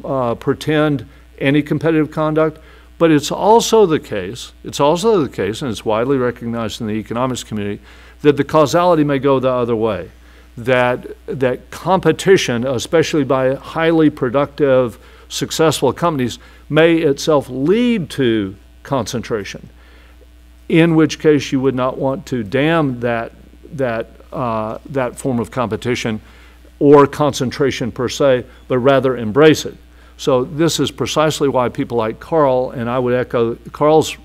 Speaker 5: pretend any competitive conduct, but it's also the case, and it's widely recognized in the economics community, that the causality may go the other way. That competition, especially by highly productive, successful companies, may itself lead to concentration, in which case you would not want to damn that form of competition or concentration per se, but rather embrace it. So this is precisely why people like Carl, and I would echo Carl's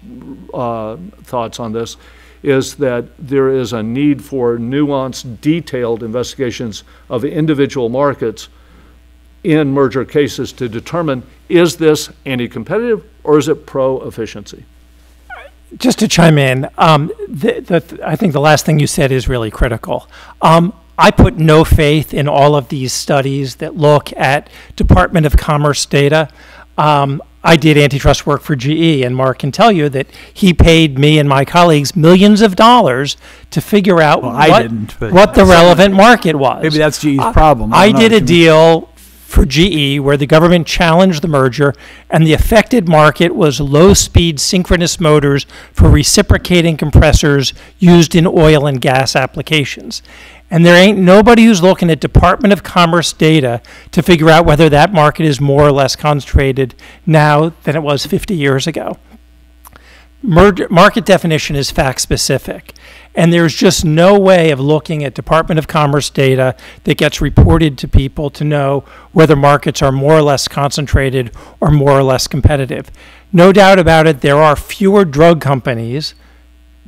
Speaker 5: thoughts on this, is that there is a need for nuanced, detailed investigations of individual markets in merger cases to determine, is this anti-competitive or is it pro-efficiency?
Speaker 4: Just to chime in, I think the last thing you said is really critical. I put no faith in all of these studies that look at Department of Commerce data. I did antitrust work for GE, and Mark can tell you that he paid me and my colleagues millions of dollars to figure out what the relevant market was.
Speaker 2: Maybe that's GE's problem.
Speaker 4: I did a deal for GE where the government challenged the merger, and the affected market was low-speed synchronous motors for reciprocating compressors used in oil and gas applications. And there ain't nobody who's looking at Department of Commerce data to figure out whether that market is more or less concentrated now than it was 50 years ago. Market definition is fact-specific, and there's just no way of looking at Department of Commerce data that gets reported to people to know whether markets are more or less concentrated or more or less competitive. No doubt about it, there are fewer drug companies,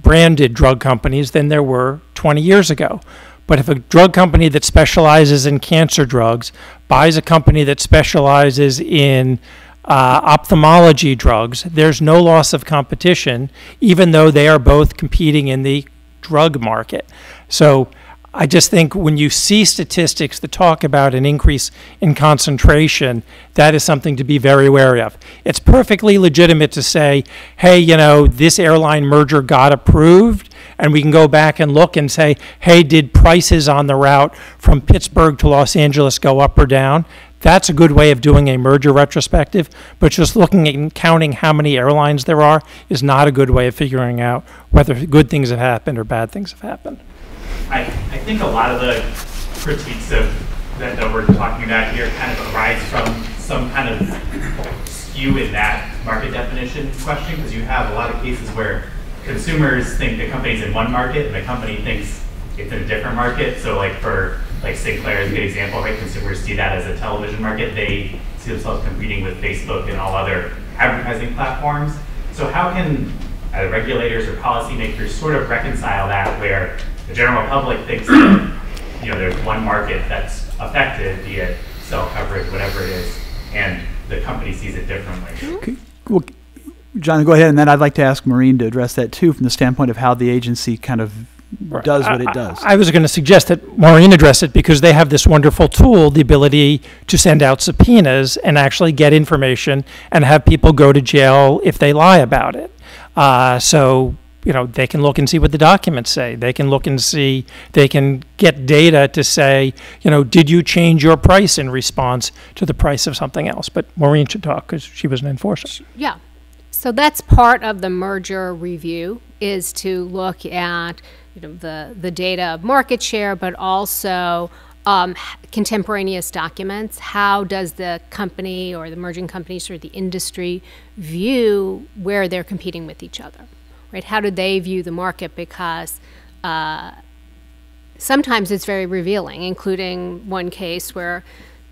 Speaker 4: branded drug companies, than there were 20 years ago. But if a drug company that specializes in cancer drugs buys a company that specializes in ophthalmology drugs, there's no loss of competition, even though they are both competing in the drug market. So I just think when you see statistics that talk about an increase in concentration, that is something to be very wary of. It's perfectly legitimate to say, hey, you know, this airline merger got approved, and we can go back and look and say, hey, did prices on the route from Pittsburgh to Los Angeles go up or down? That's a good way of doing a merger retrospective, but just looking at and counting how many airlines there are is not a good way of figuring out whether good things have happened or bad things have happened.
Speaker 7: I think a lot of the critiques that we're talking about here kind of arise from some kind of skew in that market definition question, because you have a lot of cases where consumers think the company's in one market and the company thinks it's in a different market. So like for Sinclair is a good example, right? Consumers see that as a television market. They see themselves competing with Facebook and all other advertising platforms. So how can regulators or policymakers sort of reconcile that, where the general public thinks that, you know, there's one market that's affected, be it cell coverage, whatever it is, and the company sees it differently?
Speaker 2: Okay. Well, John, go ahead, and then I'd like to ask Maureen to address that too, from the standpoint of how the agency kind of does what it does.
Speaker 4: I was going to suggest that Maureen address it, because they have this wonderful tool, the ability to send out subpoenas and actually get information and have people go to jail if they lie about it. So, you know, they can look and see what the documents say. They can look and see, they can get data to say, you know, did you change your price in response to the price of something else? But Maureen should talk because she was an enforcer.
Speaker 3: Yeah. So that's part of the merger review, is to look at, you know, the data of market share, but also contemporaneous documents. How does the company or the merging companies or the industry view where they're competing with each other, right? How do they view the market? Because sometimes it's very revealing, including one case where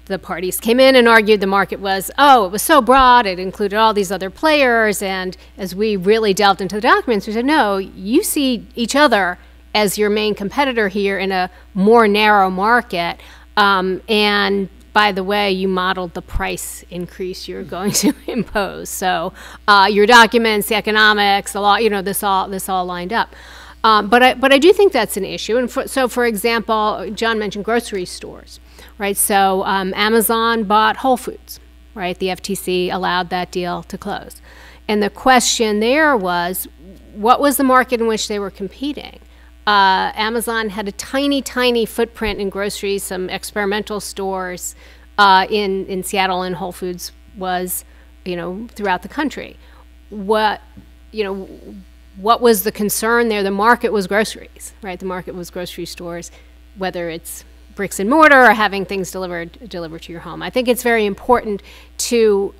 Speaker 3: the parties came in and argued the market was, it was so broad, it included all these other players. And as we really delved into the documents, we said, no, you see each other as your main competitor here in a more narrow market. And by the way, you modeled the price increase you're going to impose. So your documents, the economics, the law, this all lined up. But I do think that's an issue. And so, for example, John mentioned grocery stores, right? So Amazon bought Whole Foods, right? The FTC allowed that deal to close. And the question there was, what was the market in which they were competing? Amazon had a tiny, tiny footprint in groceries, some experimental stores in Seattle, and Whole Foods was, throughout the country. What was the concern there? The market was groceries, right? The market was grocery stores, whether it's bricks and mortar or having things delivered to your home. I think it's very important to,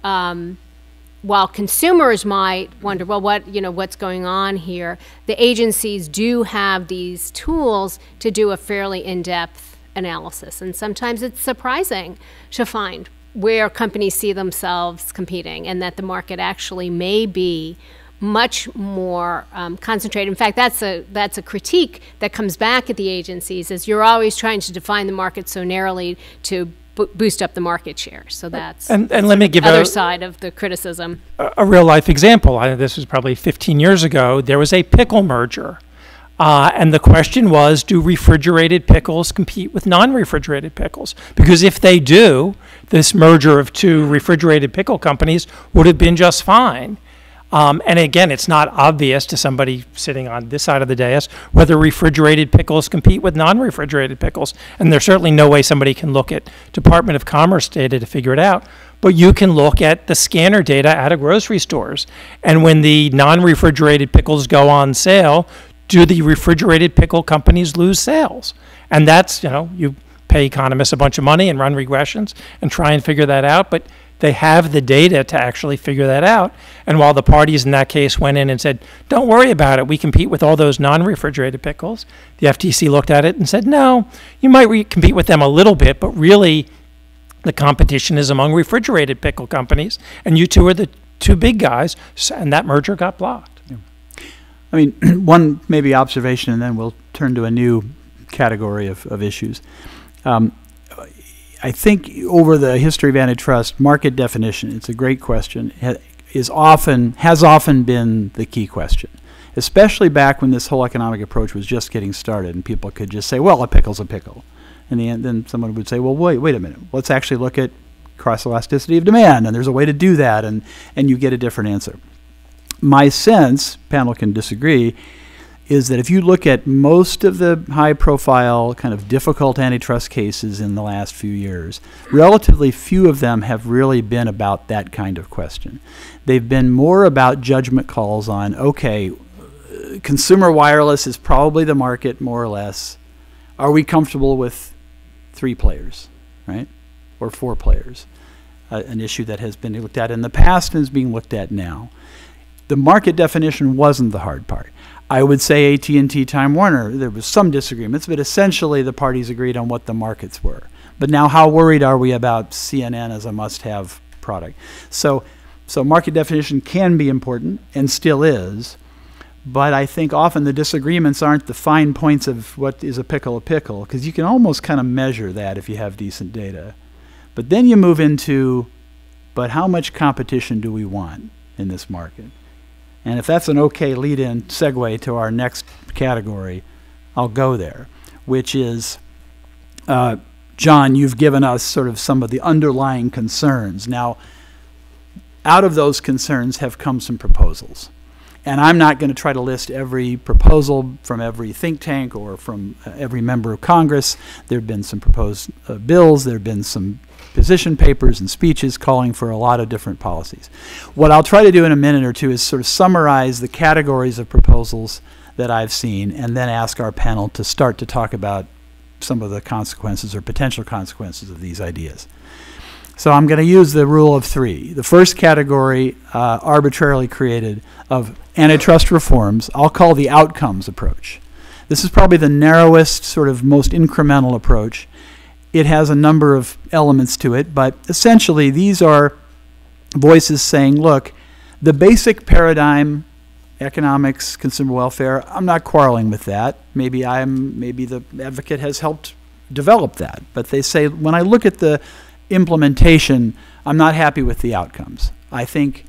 Speaker 3: while consumers might wonder, well, what's going on here? The agencies do have these tools to do a fairly in-depth analysis, and sometimes it's surprising to find where companies see themselves competing, and that the market actually may be much more concentrated. In fact, that's a critique that comes back at the agencies, is you're always trying to define the market so narrowly to boost up the market share. So that's
Speaker 4: and let me give
Speaker 3: the other side of the criticism.
Speaker 4: A real life example. This was probably 15 years ago. There was a pickle merger. And the question was, do refrigerated pickles compete with non-refrigerated pickles? Because if they do, this merger of two refrigerated pickle companies would have been just fine. And again, it's not obvious to somebody sitting on this side of the dais whether refrigerated pickles compete with non-refrigerated pickles. And there's certainly no way somebody can look at Department of Commerce data to figure it out. But you can look at the scanner data out of grocery stores. And when the non-refrigerated pickles go on sale, do the refrigerated pickle companies lose sales? And that's, you pay economists a bunch of money and run regressions and try and figure that out. But they have the data to actually figure that out. And while the parties in that case went in and said, don't worry about it, we compete with all those non-refrigerated pickles, the FTC looked at it and said, no, you might compete with them a little bit, but really the competition is among refrigerated pickle companies, and you two are the two big guys, and that merger got blocked.
Speaker 2: Yeah. I mean, one maybe observation, and then we'll turn to a new category of issues. I think over the history of antitrust, market definition, it's a great question, has often been the key question, especially back when this whole economic approach was just getting started and people could just say, well, a pickle's a pickle. And then someone would say, well, wait a minute, let's actually look at cross-elasticity of demand, and there's a way to do that, and you get a different answer. My sense, panel can disagree, is that if you look at most of the high-profile kind of difficult antitrust cases in the last few years, relatively few of them have really been about that kind of question. They've been more about judgment calls on, okay, consumer wireless is probably the market, more or less. Are we comfortable with 3 players, right, or 4 players? An issue that has been looked at in the past and is being looked at now. The market definition wasn't the hard part. I would say AT&T, Time Warner, there was some disagreements, but essentially the parties agreed on what the markets were. But now how worried are we about CNN as a must-have product? So market definition can be important and still is, but I think often the disagreements aren't the fine points of what is a pickle, because you can almost kind of measure that if you have decent data. But then you move into, but how much competition do we want in this market? And if that's an okay lead-in segue to our next category, I'll go there, which is, John, you've given us sort of some of the underlying concerns. Now, out of those concerns have come some proposals. And I'm not going to try to list every proposal from every think tank or from every member of Congress. There have been some proposed bills. There have been some position papers and speeches calling for a lot of different policies. What I'll try to do in a minute or two is sort of summarize the categories of proposals that I've seen and then ask our panel to start to talk about some of the consequences or potential consequences of these ideas. So I'm going to use the rule of 3. The first category, arbitrarily created, of antitrust reforms, I'll call the outcomes approach. This is probably the narrowest, sort of most incremental approach. It has a number of elements to it, but essentially these are voices saying, look, the basic paradigm, economics, consumer welfare, I'm not quarreling with that. Maybe the advocate has helped develop that. But they say, when I look at the implementation, I'm not happy with the outcomes. I think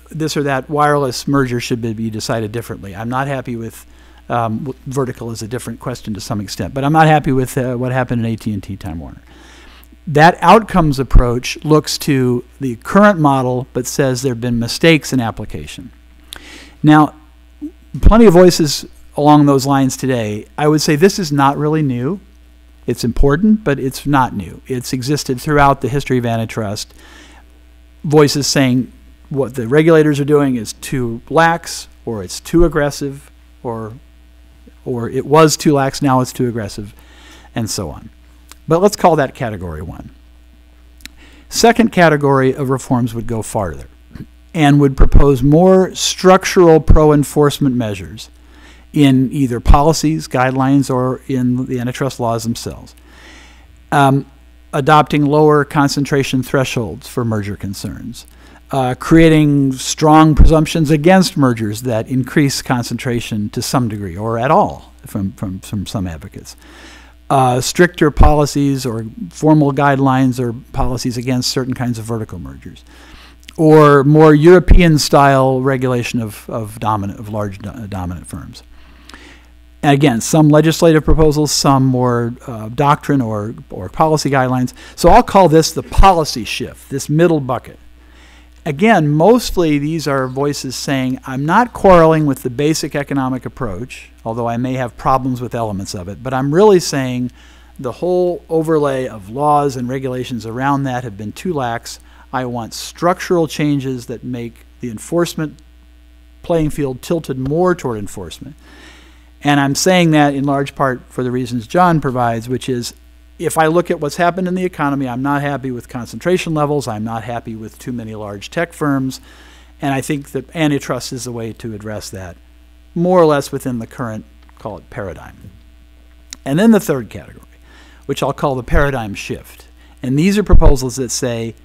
Speaker 2: this or that wireless merger should be decided differently. I'm not happy with vertical is a different question to some extent, but I'm not happy with what happened in AT&T Time Warner. That outcomes approach looks to the current model but says there have been mistakes in application. Now, plenty of voices along those lines today. I would say this is not really new. It's important, but it's not new. It's existed throughout the history of antitrust. Voices saying what the regulators are doing is too lax, or it's too aggressive, or it was too lax, now it's too aggressive, and so on. But let's call that category 1. Second category of reforms would go farther and would propose more structural pro-enforcement measures in either policies, guidelines, or in the antitrust laws themselves. Adopting lower concentration thresholds for merger concerns. Creating strong presumptions against mergers that increase concentration to some degree or at all from some advocates. Stricter policies or formal guidelines or policies against certain kinds of vertical mergers. Or more European-style regulation of large dominant firms. And again, some legislative proposals, some more doctrine or policy guidelines. So I'll call this the policy shift, this middle bucket. Again, mostly these are voices saying, I'm not quarreling with the basic economic approach, although I may have problems with elements of it, but I'm really saying the whole overlay of laws and regulations around that have been too lax. I want structural changes that make the enforcement playing field tilted more toward enforcement. And I'm saying that in large part for the reasons John provides, which is if I look at what's happened in the economy, I'm not happy with concentration levels. I'm not happy with too many large tech firms. And I think that antitrust is a way to address that, more or less within the current, call it, paradigm. And then the third category, which I'll call the paradigm shift. And these are proposals that say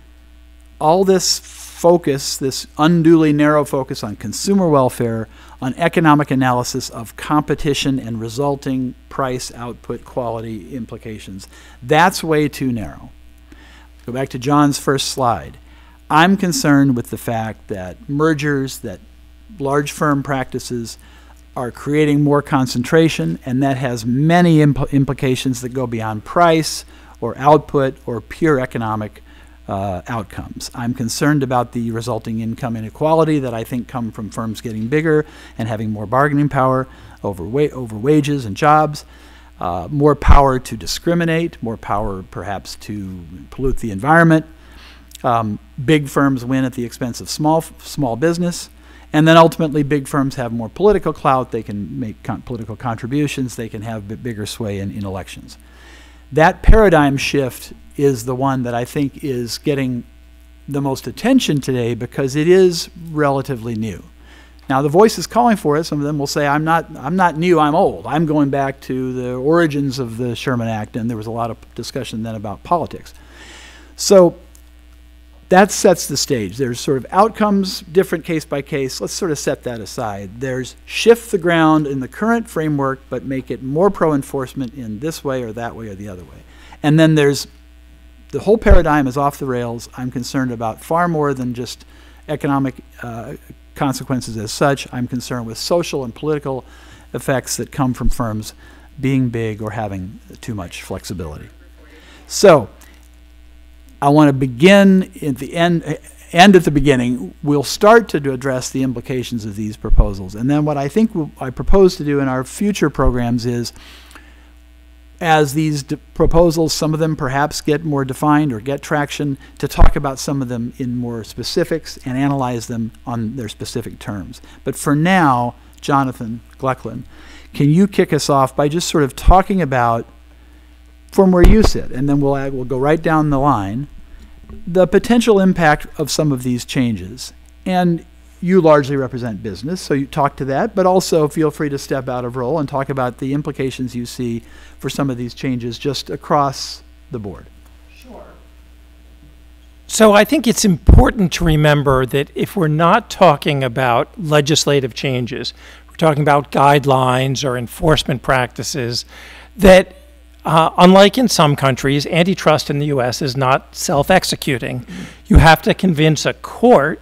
Speaker 2: all this focus, this unduly narrow focus on consumer welfare, on economic analysis of competition and resulting price, output, quality implications. That's way too narrow. Go back to John's first slide. I'm concerned with the fact that mergers, that large firm practices are creating more concentration, and that has many implications that go beyond price or output or pure economic outcomes. I'm concerned about the resulting income inequality that I think come from firms getting bigger and having more bargaining power over wages and jobs, more power to discriminate, more power perhaps to pollute the environment. Big firms win at the expense of small business, and then ultimately big firms have more political clout. They can make political contributions. They can have bigger sway in elections. That paradigm shift is the one that I think is getting the most attention today because it is relatively new. Now the voices calling for it, some of them will say, I'm not new, I'm old. I'm going back to the origins of the Sherman Act, and there was a lot of discussion then about politics. So that sets the stage. There's sort of outcomes, different case by case. Let's sort of set that aside. There's shift the ground in the current framework, but make it more pro-enforcement in this way or that way or the other way. And then there's the whole paradigm is off the rails. I'm concerned about far more than just economic consequences as such. I'm concerned with social and political effects that come from firms being big or having too much flexibility. So I want to begin at the end at the beginning. We'll start to address the implications of these proposals. And then what I think I propose to do in our future programs is, as these proposals, some of them perhaps get more defined or get traction, to talk about some of them in more specifics and analyze them on their specific terms. But for now, Jonathan Glecklin, can you kick us off by just sort of talking about, from where you sit, and then we'll go right down the line, the potential impact of some of these changes. And you largely represent business, so you talk to that, but also feel free to step out of role and talk about the implications you see for some of these changes just across the board.
Speaker 4: Sure. So I think it's important to remember that if we're not talking about legislative changes, we're talking about guidelines or enforcement practices, that unlike in some countries, antitrust in the U.S. is not self-executing. You have to convince a court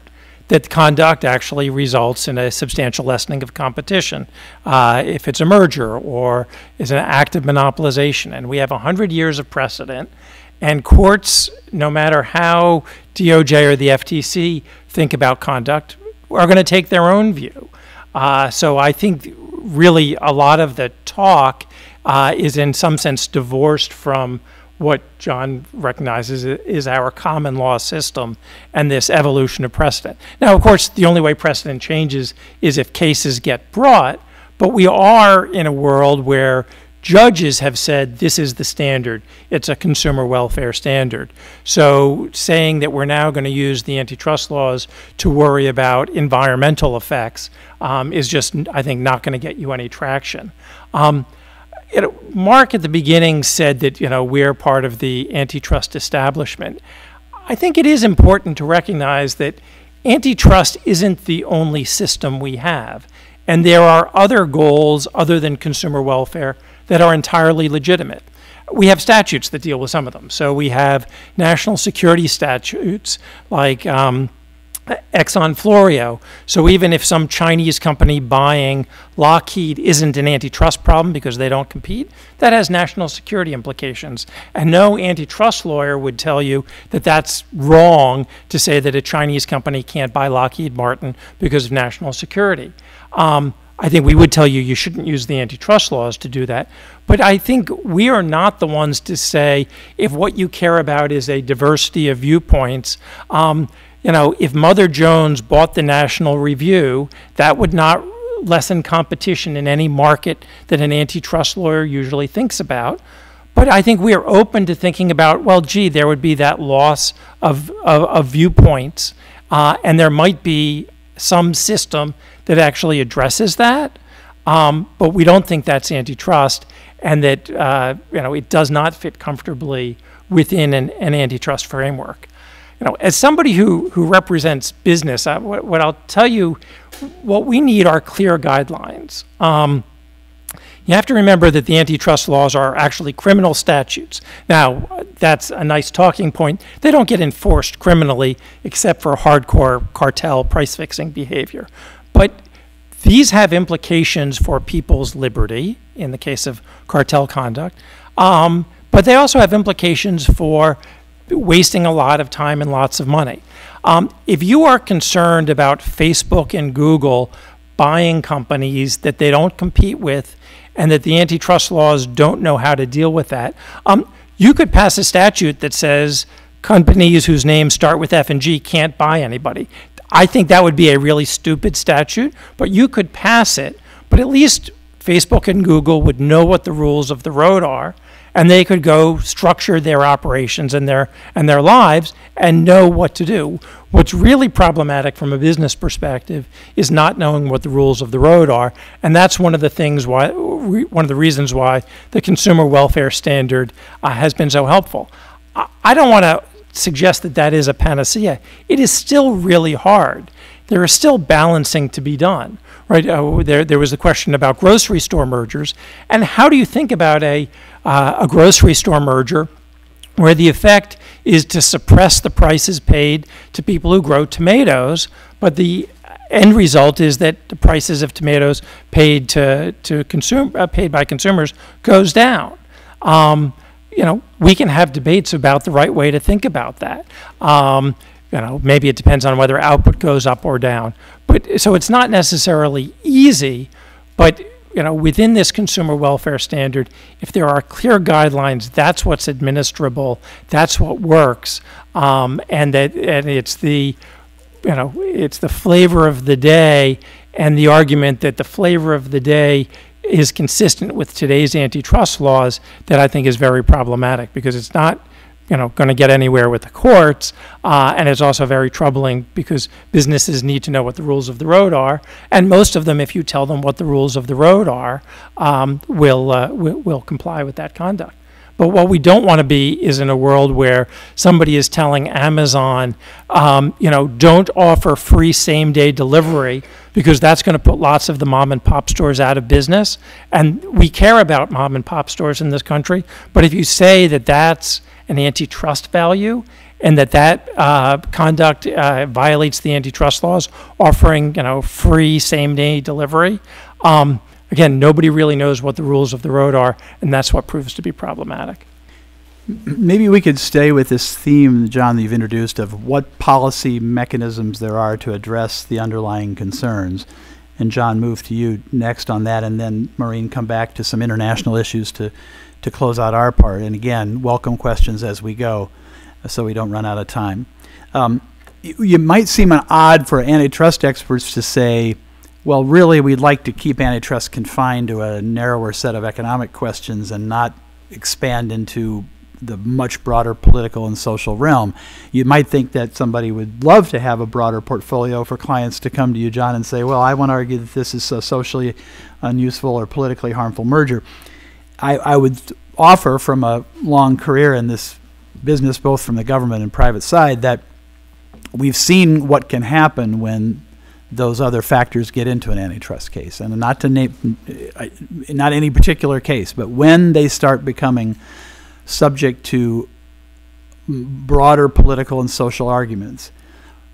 Speaker 4: that conduct actually results in a substantial lessening of competition if it's a merger or is an act of monopolization. And we have 100 years of precedent, and courts, no matter how DOJ or the FTC think about conduct, are going to take their own view. So I think really a lot of the talk is in some sense divorced from what John recognizes is our common law system and this evolution of precedent. Now, of course, the only way precedent changes is if cases get brought, but we are in a world where judges have said this is the standard. It's a consumer welfare standard. So saying that we're now going to use the antitrust laws to worry about environmental effects is just, I think, not going to get you any traction. Mark at the beginning said that we're part of the antitrust establishment. I think it is important to recognize that antitrust isn't the only system we have, and there are other goals other than consumer welfare that are entirely legitimate. We have statutes that deal with some of them. So we have national security statutes like Exxon Florio. So even if some Chinese company buying Lockheed isn't an antitrust problem because they don't compete, that has national security implications. And no antitrust lawyer would tell you that that's wrong to say that a Chinese company can't buy Lockheed Martin because of national security. I think we would tell you shouldn't use the antitrust laws to do that. But I think we are not the ones to say if what you care about is a diversity of viewpoints. If Mother Jones bought the National Review, that would not lessen competition in any market that an antitrust lawyer usually thinks about. But I think we are open to thinking about, well, gee, there would be that loss of viewpoints, and there might be some system that actually addresses that. But we don't think that's antitrust, and that it does not fit comfortably within an antitrust framework. As somebody who represents business, what I'll tell you, what we need are clear guidelines. You have to remember that the antitrust laws are actually criminal statutes. Now, that's a nice talking point. They don't get enforced criminally except for hardcore cartel price-fixing behavior. But these have implications for people's liberty in the case of cartel conduct. But they also have implications for wasting a lot of time and lots of money. If you are concerned about Facebook and Google buying companies that they don't compete with and that the antitrust laws don't know how to deal with that, you could pass a statute that says companies whose names start with F and G can't buy anybody. I think that would be a really stupid statute, but you could pass it. But at least Facebook and Google would know what the rules of the road are, and they could go structure their operations and their lives and know what to do. What's really problematic from a business perspective is not knowing what the rules of the road are, and that's one of the things why, one of the reasons why the consumer welfare standard has been so helpful. I don't want to suggest that that is a panacea. It is still really hard. There is still balancing to be done, right? There was a question about grocery store mergers, and how do you think about a grocery store merger where the effect is to suppress the prices paid to people who grow tomatoes, but the end result is that the prices of tomatoes paid paid by consumers goes down. We can have debates about the right way to think about that. Maybe it depends on whether output goes up or down. But so it's not necessarily easy, but within this consumer welfare standard, if there are clear guidelines, that's what's administrable, that's what works, and it's the flavor of the day, and the argument that the flavor of the day is consistent with today's antitrust laws that I think is very problematic, because it's not going to get anywhere with the courts, and it's also very troubling because businesses need to know what the rules of the road are, and most of them, if you tell them what the rules of the road are, will comply with that conduct. But what we don't want to be is in a world where somebody is telling Amazon, don't offer free same-day delivery because that's going to put lots of the mom and pop stores out of business. And we care about mom and pop stores in this country, but if you say that that's an antitrust value and that conduct violates the antitrust laws, offering free same-day delivery, again, nobody really knows what the rules of the road are, and that's what proves to be problematic.
Speaker 2: Maybe we could stay with this theme, John, that you've introduced of what policy mechanisms there are to address the underlying concerns. And John, move to you next on that, and then Maureen, come back to some international issues to close out our part. And again, welcome questions as we go, so we don't run out of time. You might seem odd for antitrust experts to say, well, really, we'd like to keep antitrust confined to a narrower set of economic questions and not expand into the much broader political and social realm. You might think that somebody would love to have a broader portfolio for clients to come to you, John, and say, well, I want to argue that this is a socially unuseful or politically harmful merger. I would offer, from a long career in this business, both from the government and private side, that we've seen what can happen when those other factors get into an antitrust case. And not to name, not any particular case, but when they start becoming subject to broader political and social arguments.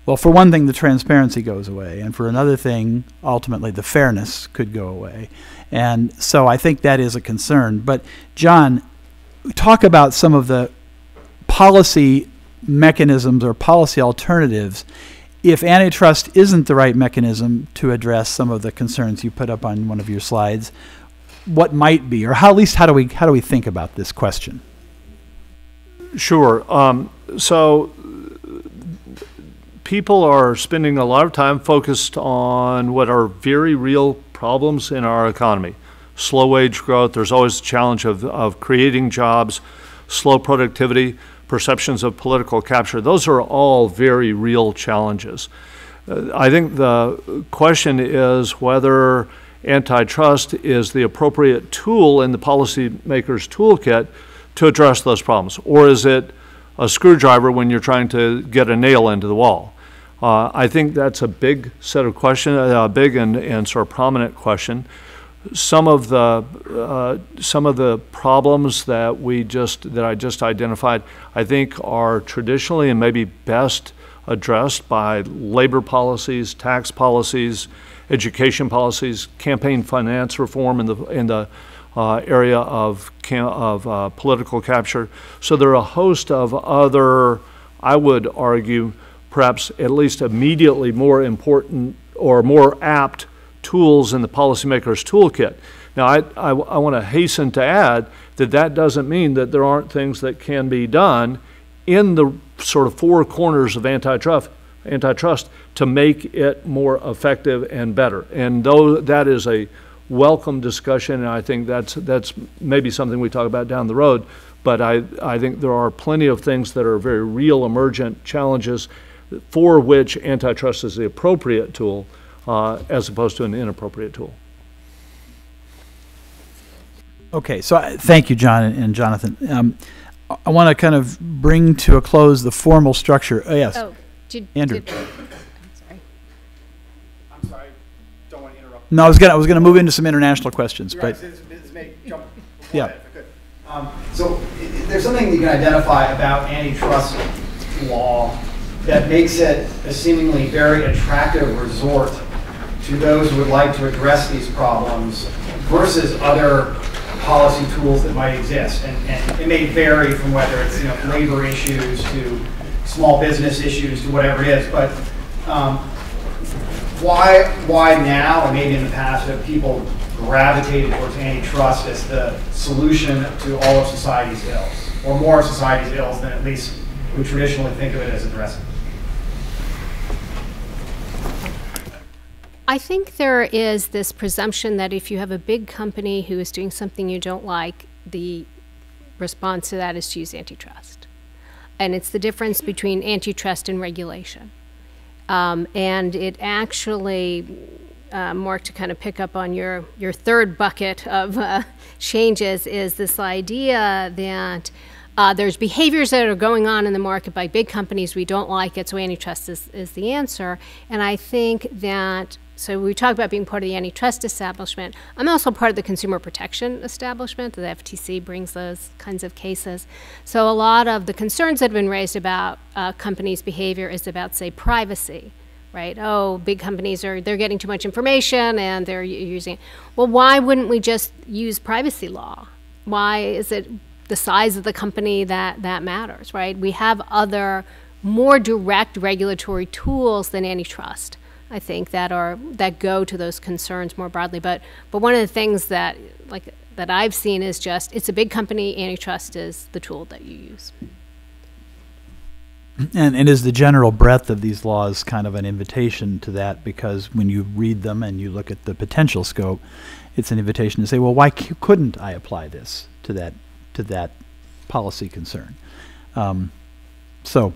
Speaker 2: Well, for one thing, the transparency goes away. And for another thing, ultimately, the fairness could go away. And so I think that is a concern. But John, talk about some of the policy mechanisms or policy alternatives if antitrust isn't the right mechanism to address some of the concerns you put up on one of your slides. What might be, or at least how do we think about this question?
Speaker 5: Sure. So people are spending a lot of time focused on what are very real problems in our economy. Slow wage growth, there's always the challenge of creating jobs, slow productivity, perceptions of political capture. Those are all very real challenges. I think the question is whether antitrust is the appropriate tool in the policymaker's toolkit to address those problems, or is it a screwdriver when you're trying to get a nail into the wall? I think that's a big set of questions, a big and sort of prominent question. Some of the problems that I just identified, I think, are traditionally and maybe best addressed by labor policies, tax policies, education policies, campaign finance reform in the area of political capture. So there are a host of other, I would argue, perhaps at least immediately more important or more apt tools in the policymaker's toolkit. Now, I want to hasten to add that doesn't mean that there aren't things that can be done in the sort of four corners of antitrust to make it more effective and better. And though that is a welcome discussion, and I think that's maybe something we talk about down the road, but I think there are plenty of things that are very real emergent challenges for which antitrust is the appropriate tool as opposed to an inappropriate tool.
Speaker 2: Okay, so thank you, John and Jonathan. I want to kind of bring to a close the formal structure. Yes, Andrew.
Speaker 8: I'm sorry, don't want to interrupt.
Speaker 2: No, I was gonna move into some international questions, but
Speaker 8: yeah. So there's something you can identify about antitrust law that makes it a seemingly very attractive resort to those who would like to address these problems versus other policy tools that might exist. And it may vary from whether it's labor issues to small business issues to whatever it is. But why now, or maybe in the past, have people gravitated towards antitrust as the solution to all of society's ills, or more of society's ills than at least we traditionally think of it as addressing?
Speaker 3: I think there is this presumption that if you have a big company who is doing something you don't like, the response to that is to use antitrust. And it's the difference between antitrust and regulation. And it actually, Mark, to kind of pick up on your third bucket of changes, is this idea that there's behaviors that are going on in the market by big companies. We don't like it, so antitrust is the answer. And I think that, so we talk about being part of the antitrust establishment. I'm also part of the consumer protection establishment. The FTC brings those kinds of cases. So a lot of the concerns that have been raised about companies' behavior is about, say, privacy, right? Oh, big companies they're getting too much information and they're using it. Well, why wouldn't we just use privacy law? Why is it the size of the company that matters, right? We have other more direct regulatory tools than antitrust, I think, that go to those concerns more broadly. But one of the things that I've seen is just, it's a big company, antitrust is the tool that you use.
Speaker 2: And is the general breadth of these laws kind of an invitation to that? Because when you read them and you look at the potential scope, it's an invitation to say, well, why couldn't I apply this to that policy concern? So,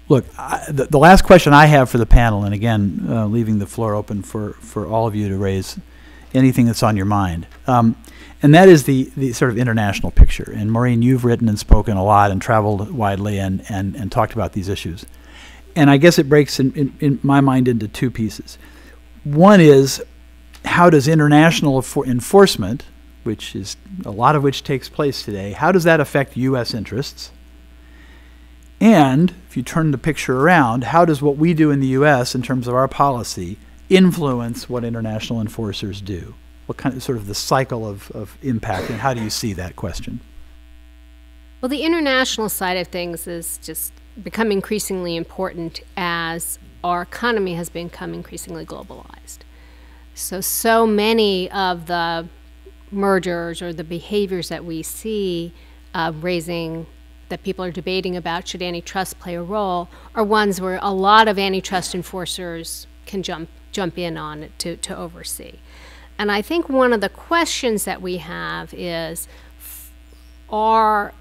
Speaker 2: look, the last question I have for the panel, and again, leaving the floor open for all of you to raise anything that's on your mind, and that is the sort of international picture. And Maureen, you've written and spoken a lot and traveled widely and talked about these issues. And I guess it breaks, in my mind, into two pieces. One is, how does international enforcement, which is a lot of which takes place today, how does that affect U.S. interests? And if you turn the picture around, how does what we do in the U.S. in terms of our policy influence what international enforcers do? What kind of sort of the cycle of impact, and how do you see that question?
Speaker 3: Well, the international side of things is just become increasingly important as our economy has become increasingly globalized. So many of the mergers or the behaviors that we see that people are debating about, should antitrust play a role, are ones where a lot of antitrust enforcers can jump in on it to oversee. And I think one of the questions that we have is, are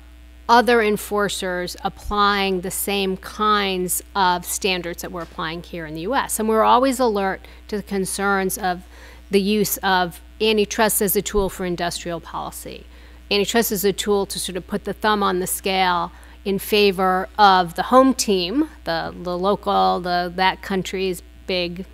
Speaker 3: other enforcers applying the same kinds of standards that we're applying here in the US? And we're always alert to the concerns of the use of antitrust as a tool for industrial policy. Antitrust is a tool to sort of put the thumb on the scale in favor of the home team, the local, that country's big,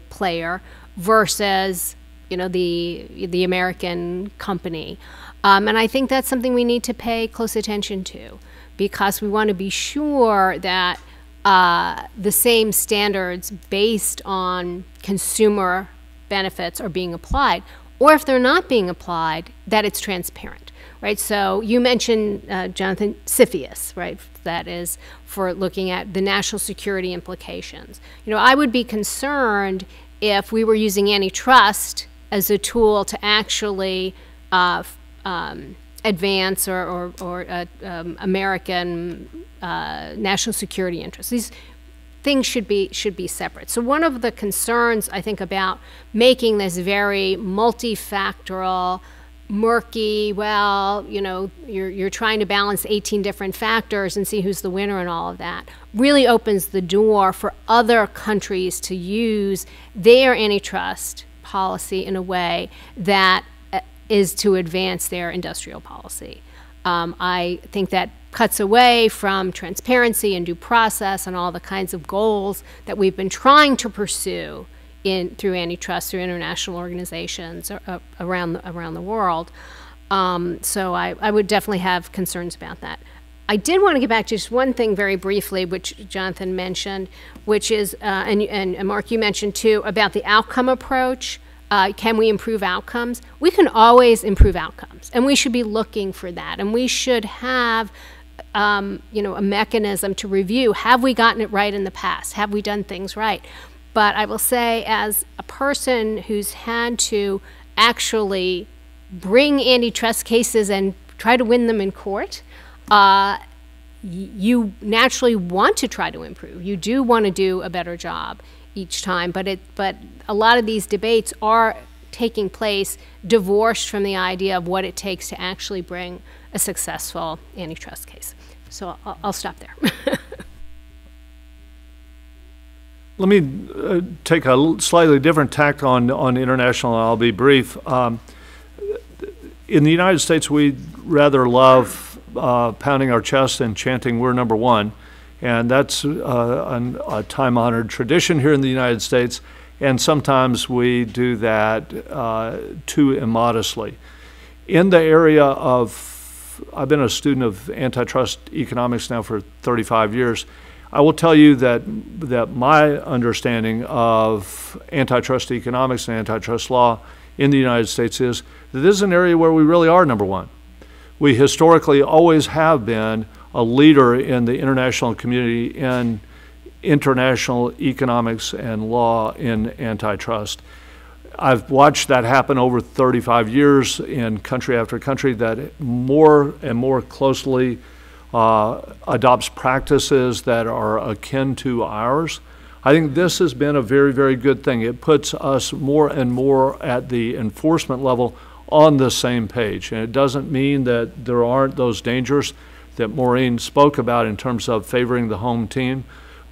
Speaker 3: player, versus, the American company. And I think that's something we need to pay close attention to, because we want to be sure that the same standards based on consumer benefits are being applied, or if they're not being applied, that it's transparent, right? So you mentioned, Jonathan, CFIUS, right? That is for looking at the national security implications. I would be concerned if we were using antitrust as a tool to actually advance or American national security interests. These things should be separate. So one of the concerns, I think, about making this very multifactorial, murky, you're trying to balance 18 different factors and see who's the winner and all of that, really opens the door for other countries to use their antitrust policy in a way that is to advance their industrial policy. I think that cuts away from transparency and due process and all the kinds of goals that we've been trying to pursue through antitrust, through international organizations around the world. So I would definitely have concerns about that. I did want to get back to just one thing very briefly, which Jonathan mentioned, which is, and Mark, you mentioned too, about the outcome approach. Can we improve outcomes? We can always improve outcomes, and we should be looking for that. And we should have, a mechanism to review. Have we gotten it right in the past? Have we done things right? But I will say, as a person who's had to actually bring antitrust cases and try to win them in court, you naturally want to try to improve. You do want to do a better job each time, but a lot of these debates are taking place divorced from the idea of what it takes to actually bring a successful antitrust case. So I'll stop there.
Speaker 5: let me take a slightly different tack on international, and I'll be brief. In the United States, we rather love pounding our chest and chanting, "We're number one." And that's a time-honored tradition here in the United States. And sometimes we do that too immodestly. In the area of, I've been a student of antitrust economics now for 35 years. I will tell you that my understanding of antitrust economics and antitrust law in the United States is that this is an area where we really are number one. We historically always have been a leader in the international community in international economics and law in antitrust. I've watched that happen over 35 years in country after country that more and more closely adopts practices that are akin to ours. I think this has been a very, very good thing. It puts us more and more at the enforcement level on the same page. And it doesn't mean that there aren't those dangers that Maureen spoke about in terms of favoring the home team,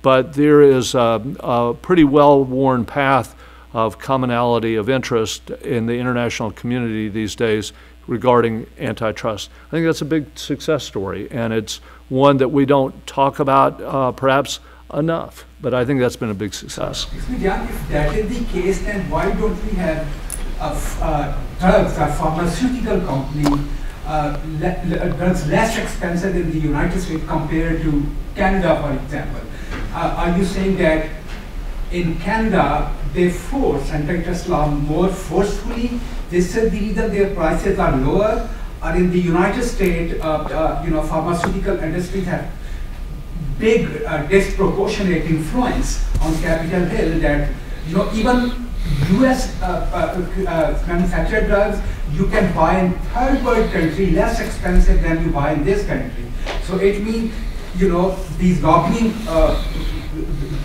Speaker 5: but there is a pretty well-worn path of commonality of interest in the international community these days regarding antitrust. I think that's a big success story, and it's one that we don't talk about perhaps enough, but I think that's been a big success.
Speaker 9: Excuse me, John, if that is the case, then why don't we have drugs, a pharmaceutical company, drugs less expensive in the United States compared to Canada, for example? Are you saying that in Canada they force antitrust law more forcefully? This is the reason their prices are lower. Or in the United States, pharmaceutical industries have big disproportionate influence on Capitol Hill that even U.S. Manufactured drugs you can buy in third world country less expensive than you buy in this country. So it means these lobbying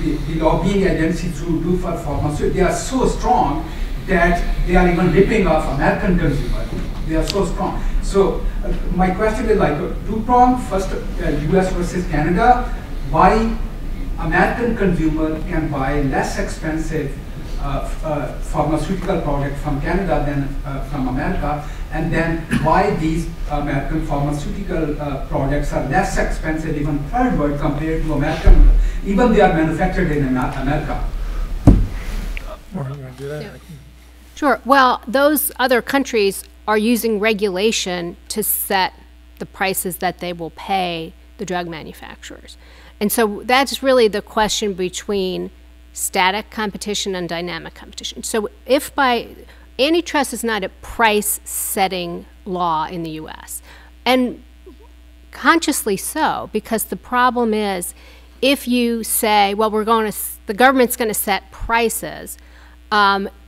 Speaker 9: the lobbying agencies who do for pharmaceuticals, they are so strong that they are even ripping off American consumers. They are so strong. So my question is like two-pronged. First, U.S. versus Canada. Why American consumer can buy less expensive pharmaceutical product from Canada than from America, and then why these American pharmaceutical products are less expensive, even third world compared to American, even they are manufactured in America.
Speaker 4: Maureen, you want to do that?
Speaker 3: Yeah. Sure. Well, those other countries are using regulation to set the prices that they will pay the drug manufacturers. And so that's really the question between static competition and dynamic competition. So if antitrust is not a price-setting law in the U.S., and consciously so, because the problem is if you say, well, the government's going to set prices,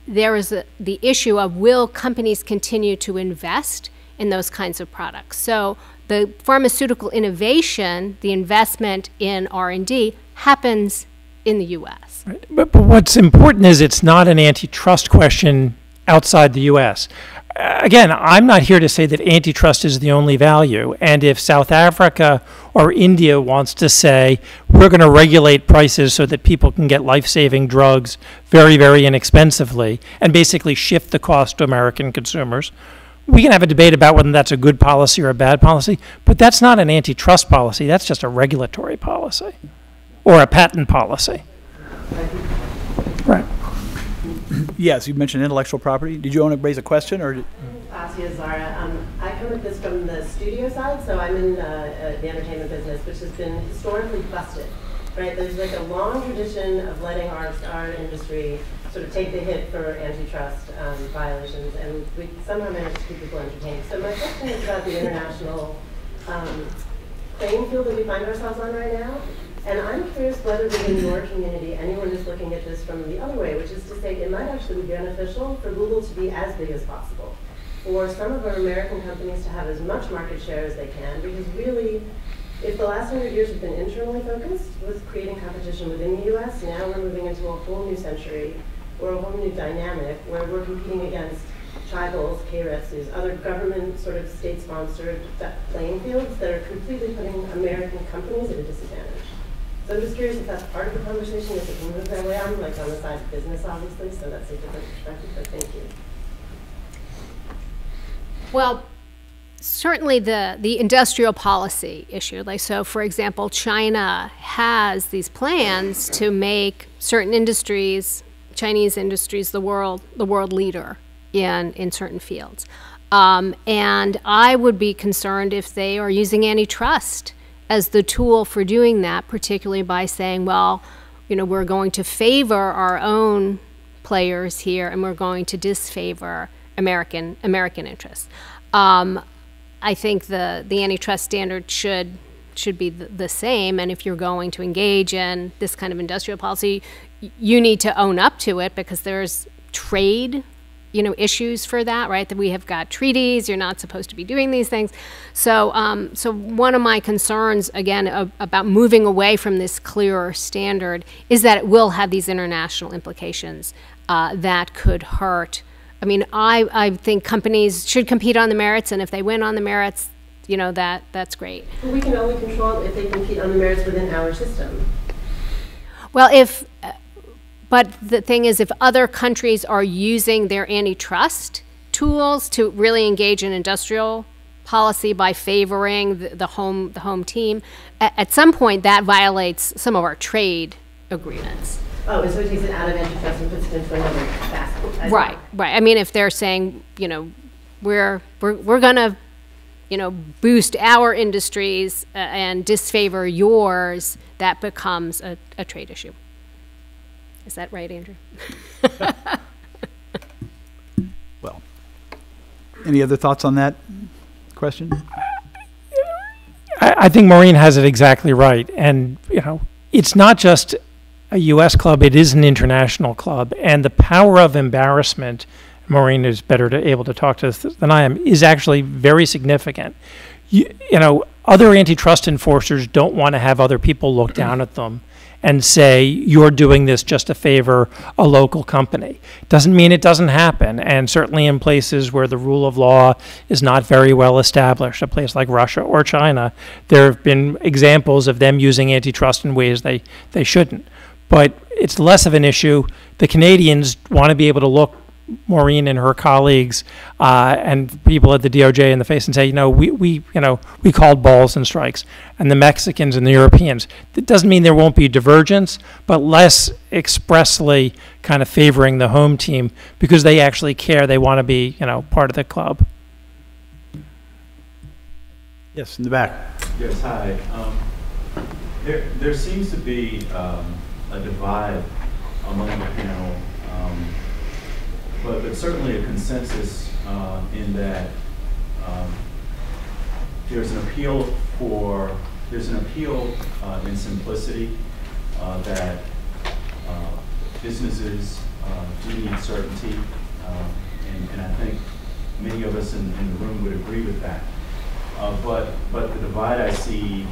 Speaker 3: there is the issue of will companies continue to invest in those kinds of products. So the pharmaceutical innovation, the investment in R&D happens in the U.S.
Speaker 4: Right. But what's important is it's not an antitrust question outside the U.S. Again, I'm not here to say that antitrust is the only value. And if South Africa or India wants to say, we're going to regulate prices so that people can get life-saving drugs very, very inexpensively and basically shift the cost to American consumers, we can have a debate about whether that's a good policy or a bad policy, but that's not an antitrust policy. That's just a regulatory policy or a patent policy. Right.
Speaker 2: Yes, you mentioned intellectual property. Did you want to raise a question, or?
Speaker 10: Asia Zara. I come at this from the studio side, so I'm in the entertainment business, which has been historically busted. Right? There's like a long tradition of letting our industry sort of take the hit for antitrust violations, and we somehow manage to keep people entertained. So my question is about the international playing field that we find ourselves on right now. And I'm curious whether within your community anyone is looking at this from the other way, which is to say it might actually be beneficial for Google to be as big as possible, for some of our American companies to have as much market share as they can, because really, if the last 100 years have been internally focused with creating competition within the US, now we're moving into a whole new century, or a whole new dynamic, where we're competing against tribals, KREFs, other government sort of state-sponsored playing fields that are completely putting American companies at a disadvantage. So I'm just curious if that's part of the conversation, if it can move that way. I'm like on the side of business, obviously, so that's a different perspective, but thank you.
Speaker 3: Well, certainly the industrial policy issue. Like, so for example, China has these plans to make certain industries, Chinese industries, the world leader in certain fields. And I would be concerned if they are using antitrust as the tool for doing that, particularly by saying, well, you know, we're going to favor our own players here and we're going to disfavor American interests. I think the antitrust standard should be the same, and if you're going to engage in this kind of industrial policy, you need to own up to it, because there's trade, you know, issues for that, right? That we have got treaties, you're not supposed to be doing these things. So, so one of my concerns, again, about moving away from this clearer standard is that it will have these international implications that could hurt. I mean, I think companies should compete on the merits, and if they win on the merits, you know, that's great.
Speaker 10: But we can only control if they compete on the merits within our system.
Speaker 3: Well, but the thing is, if other countries are using their antitrust tools to really engage in industrial policy by favoring the home team, at some point that violates some of our trade agreements.
Speaker 10: Oh, so it takes it out of antitrust and puts it into another basket.
Speaker 3: Right. I mean, if they're saying, you know, we're gonna, you know, boost our industries and disfavor yours, that becomes a trade issue. Is that right, Andrew?
Speaker 2: Well, any other thoughts on that question?
Speaker 4: I think Maureen has it exactly right. And, you know, it's not just a U.S. club, it is an international club. And the power of embarrassment, Maureen is better able to talk to this than I am, is actually very significant. You know, other antitrust enforcers don't want to have other people look down at them and say, you're doing this just to favor a local company. Doesn't mean it doesn't happen, and certainly in places where the rule of law is not very well established, a place like Russia or China, there have been examples of them using antitrust in ways they shouldn't. But it's less of an issue. The Canadians want to be able to look Maureen and her colleagues and people at the DOJ in the face and say, you know, we called balls and strikes. And the Mexicans and the Europeans. That doesn't mean there won't be divergence, but less expressly kind of favoring the home team because they actually care. They want to be, you know, part of the club.
Speaker 2: Yes, in the back.
Speaker 11: Yes, hi. There seems to be a divide among the panel. But certainly a consensus in that there's an appeal in simplicity that businesses do need certainty, and I think many of us in the room would agree with that. But the divide I see,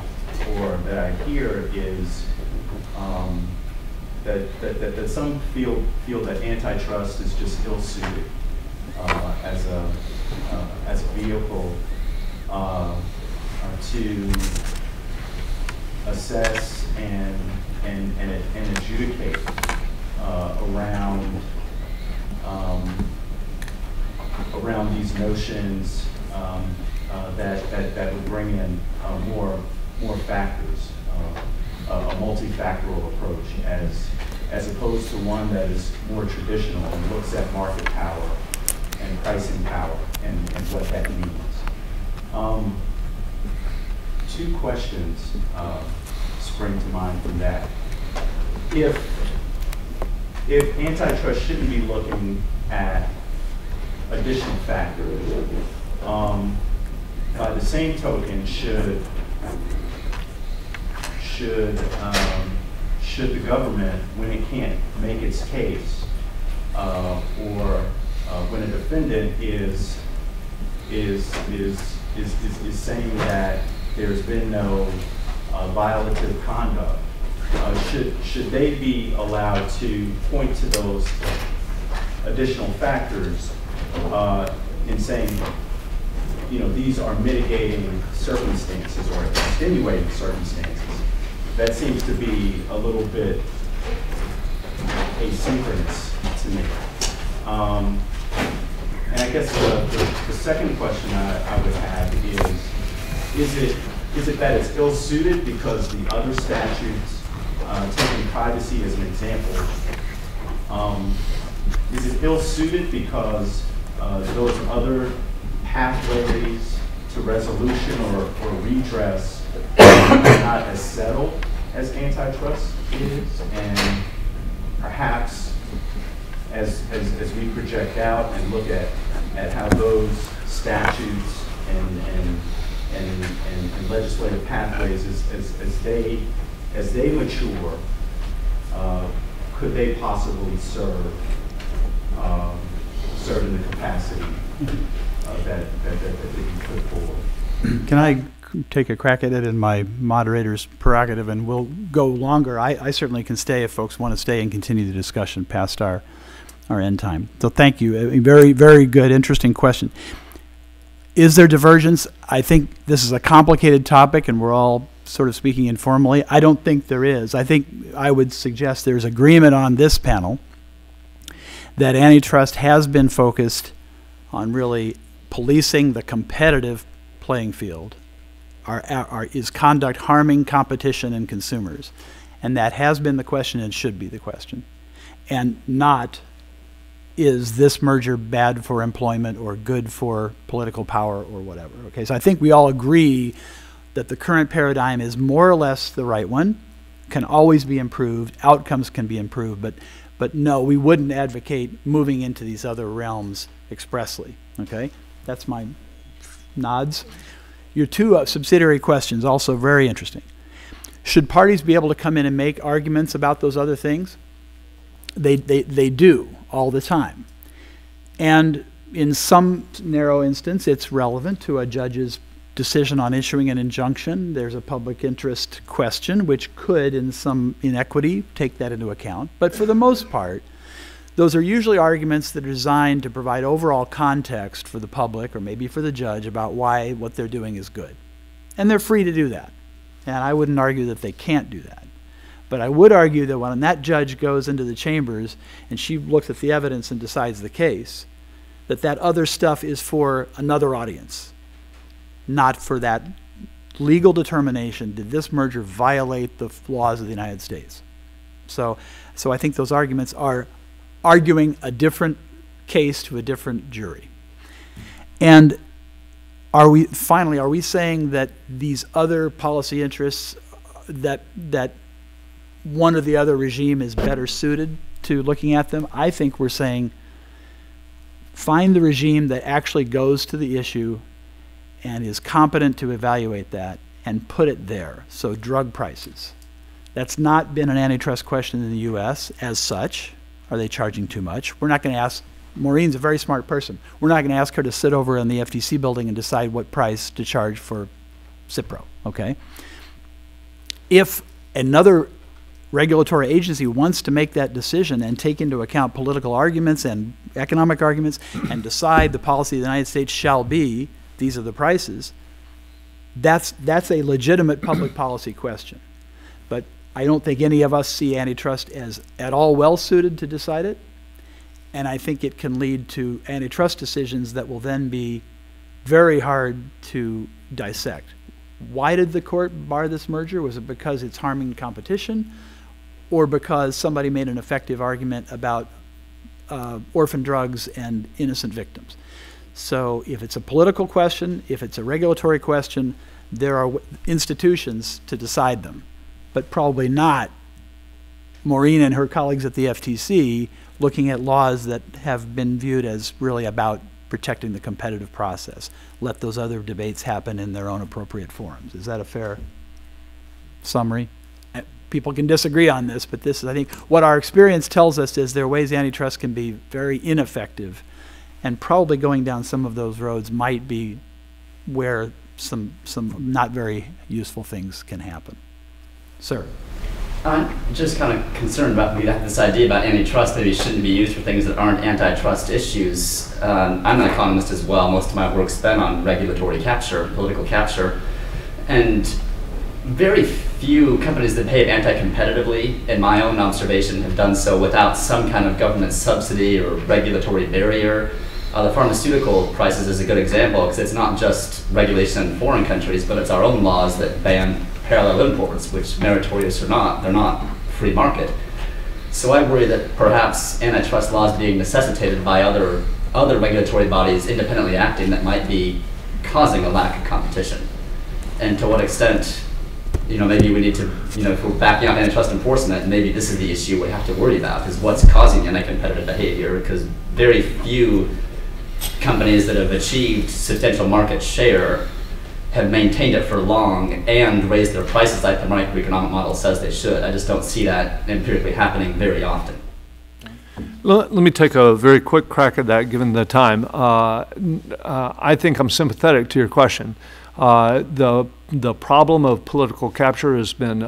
Speaker 11: or that I hear, is that some feel that antitrust is just ill-suited as a vehicle to assess and adjudicate around these notions that would bring in more factors. A multifactorial approach as opposed to one that is more traditional and looks at market power and pricing power and what that means. Two questions spring to mind from that. If antitrust shouldn't be looking at additional factors, by the same token, should the government, when it can't make its case, or when a defendant is saying that there's been no violative conduct, should they be allowed to point to those additional factors in saying, you know, these are mitigating circumstances or extenuating circumstances that seems to be a little bit asynchronous to me. And I guess the second question I would have is it that it's ill-suited because the other statutes, taking privacy as an example, is it ill-suited because those other pathways to resolution or redress are not as settled as antitrust is, and perhaps as we project out and look at how those statutes and legislative pathways as they mature, could they possibly serve in the capacity that they can put forward?
Speaker 2: Can I take a crack at it in my moderator's prerogative, and we'll go longer? I certainly can stay if folks want to stay and continue the discussion past our end time. So thank you. A very, very good, interesting question. Is there divergence? I think this is a complicated topic, and we're all sort of speaking informally. I don't think there is. I think I would suggest there's agreement on this panel that antitrust has been focused on really policing the competitive playing field. Is conduct harming competition and consumers? And that has been the question and should be the question. And not, is this merger bad for employment or good for political power or whatever? Okay, so I think we all agree that the current paradigm is more or less the right one, can always be improved, outcomes can be improved, but no, we wouldn't advocate moving into these other realms expressly. Okay, that's my nods. Your two subsidiary questions, also very interesting. Should parties be able to come in and make arguments about those other things? They do all the time. And in some narrow instance, it's relevant to a judge's decision on issuing an injunction. There's a public interest question, which could, in some inequity, take that into account. But for the most part, those are usually arguments that are designed to provide overall context for the public or maybe for the judge about why what they're doing is good. And they're free to do that. And I wouldn't argue that they can't do that. But I would argue that when that judge goes into the chambers and she looks at the evidence and decides the case, that other stuff is for another audience, not for that legal determination, did this merger violate the laws of the United States? So I think those arguments are arguing a different case to a different jury. And are we saying that these other policy interests, that one or the other regime is better suited to looking at them? I think we're saying find the regime that actually goes to the issue and is competent to evaluate that and put it there. So drug prices. That's not been an antitrust question in the US as such. Are they charging too much? We're not going to ask, Maureen's a very smart person. We're not going to ask her to sit over in the FTC building and decide what price to charge for Cipro, okay? If another regulatory agency wants to make that decision and take into account political arguments and economic arguments and decide the policy of the United States shall be, these are the prices, that's a legitimate public policy question. But I don't think any of us see antitrust as at all well suited to decide it. And I think it can lead to antitrust decisions that will then be very hard to dissect. Why did the court bar this merger? Was it because it's harming competition, or because somebody made an effective argument about orphan drugs and innocent victims? So if it's a political question, if it's a regulatory question, there are institutions to decide them, but probably not Maureen and her colleagues at the FTC looking at laws that have been viewed as really about protecting the competitive process. Let those other debates happen in their own appropriate forums. Is that a fair summary? People can disagree on this, but this is, I think, what our experience tells us is there are ways antitrust can be very ineffective, and probably going down some of those roads might be where some not very useful things can happen. Sir.
Speaker 12: I'm just kind of concerned about this idea about antitrust maybe shouldn't be used for things that aren't antitrust issues. I'm an economist as well. Most of my work's been on regulatory capture, political capture. And very few companies that behave anti-competitively, in my own observation, have done so without some kind of government subsidy or regulatory barrier. The pharmaceutical prices is a good example because it's not just regulation in foreign countries, but it's our own laws that ban parallel imports, which, meritorious or not, they're not free market. So I worry that perhaps antitrust laws being necessitated by other regulatory bodies independently acting that might be causing a lack of competition. And to what extent, maybe we need to, if we're backing out antitrust enforcement, maybe this is the issue we have to worry about, is what's causing anti-competitive behavior, because very few companies that have achieved substantial market share have maintained it for long and raised their prices like the microeconomic model says they should. I just don't see that empirically happening very often.
Speaker 5: Let me take a very quick crack at that, given the time. I think I'm sympathetic to your question. The problem of political capture has been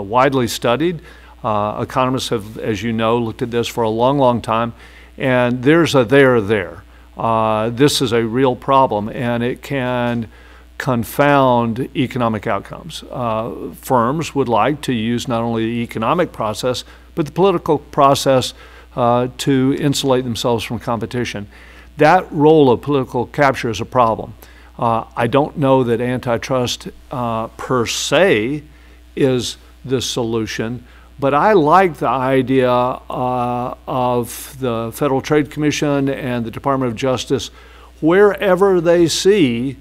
Speaker 5: widely studied. Economists have, as you know, looked at this for a long, long time, and there's a there there. This is a real problem, and it can confound economic outcomes. Firms would like to use not only the economic process, but the political process to insulate themselves from competition. That role of political capture is a problem. I don't know that antitrust per se is the solution, but I like the idea of the Federal Trade Commission and the Department of Justice, wherever they see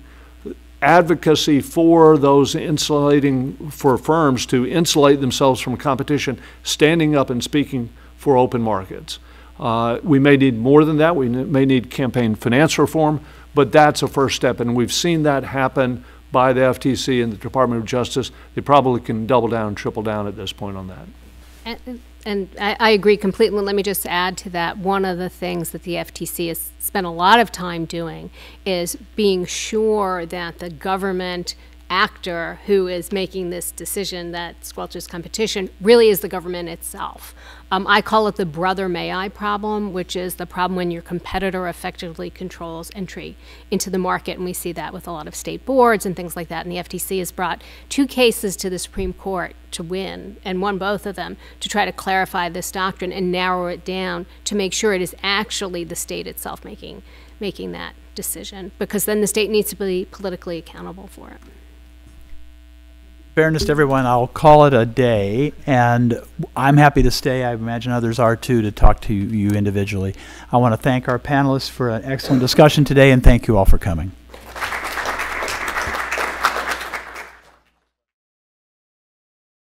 Speaker 5: advocacy for those for firms to insulate themselves from competition, standing up and speaking for open markets. We may need more than that. We may need campaign finance reform, but that's a first step, and we've seen that happen by the FTC and the Department of Justice. They probably can double down, triple down at this point on that.
Speaker 3: And I agree completely. Let me just add to that. One of the things that the FTC has spent a lot of time doing is being sure that the government actor who is making this decision that squelches competition really is the government itself. I call it the brother may I problem, which is the problem when your competitor effectively controls entry into the market, and we see that with a lot of state boards and things like that. And the FTC has brought 2 cases to the Supreme Court to win, and won both of them, to try to clarify this doctrine and narrow it down to make sure it is actually the state itself making that decision, because then the state needs to be politically accountable for it.
Speaker 2: Fairness to everyone, I'll call it a day, and I'm happy to stay. I imagine others are too, to talk to you individually. I want to thank our panelists for an excellent discussion today, and thank you all for coming.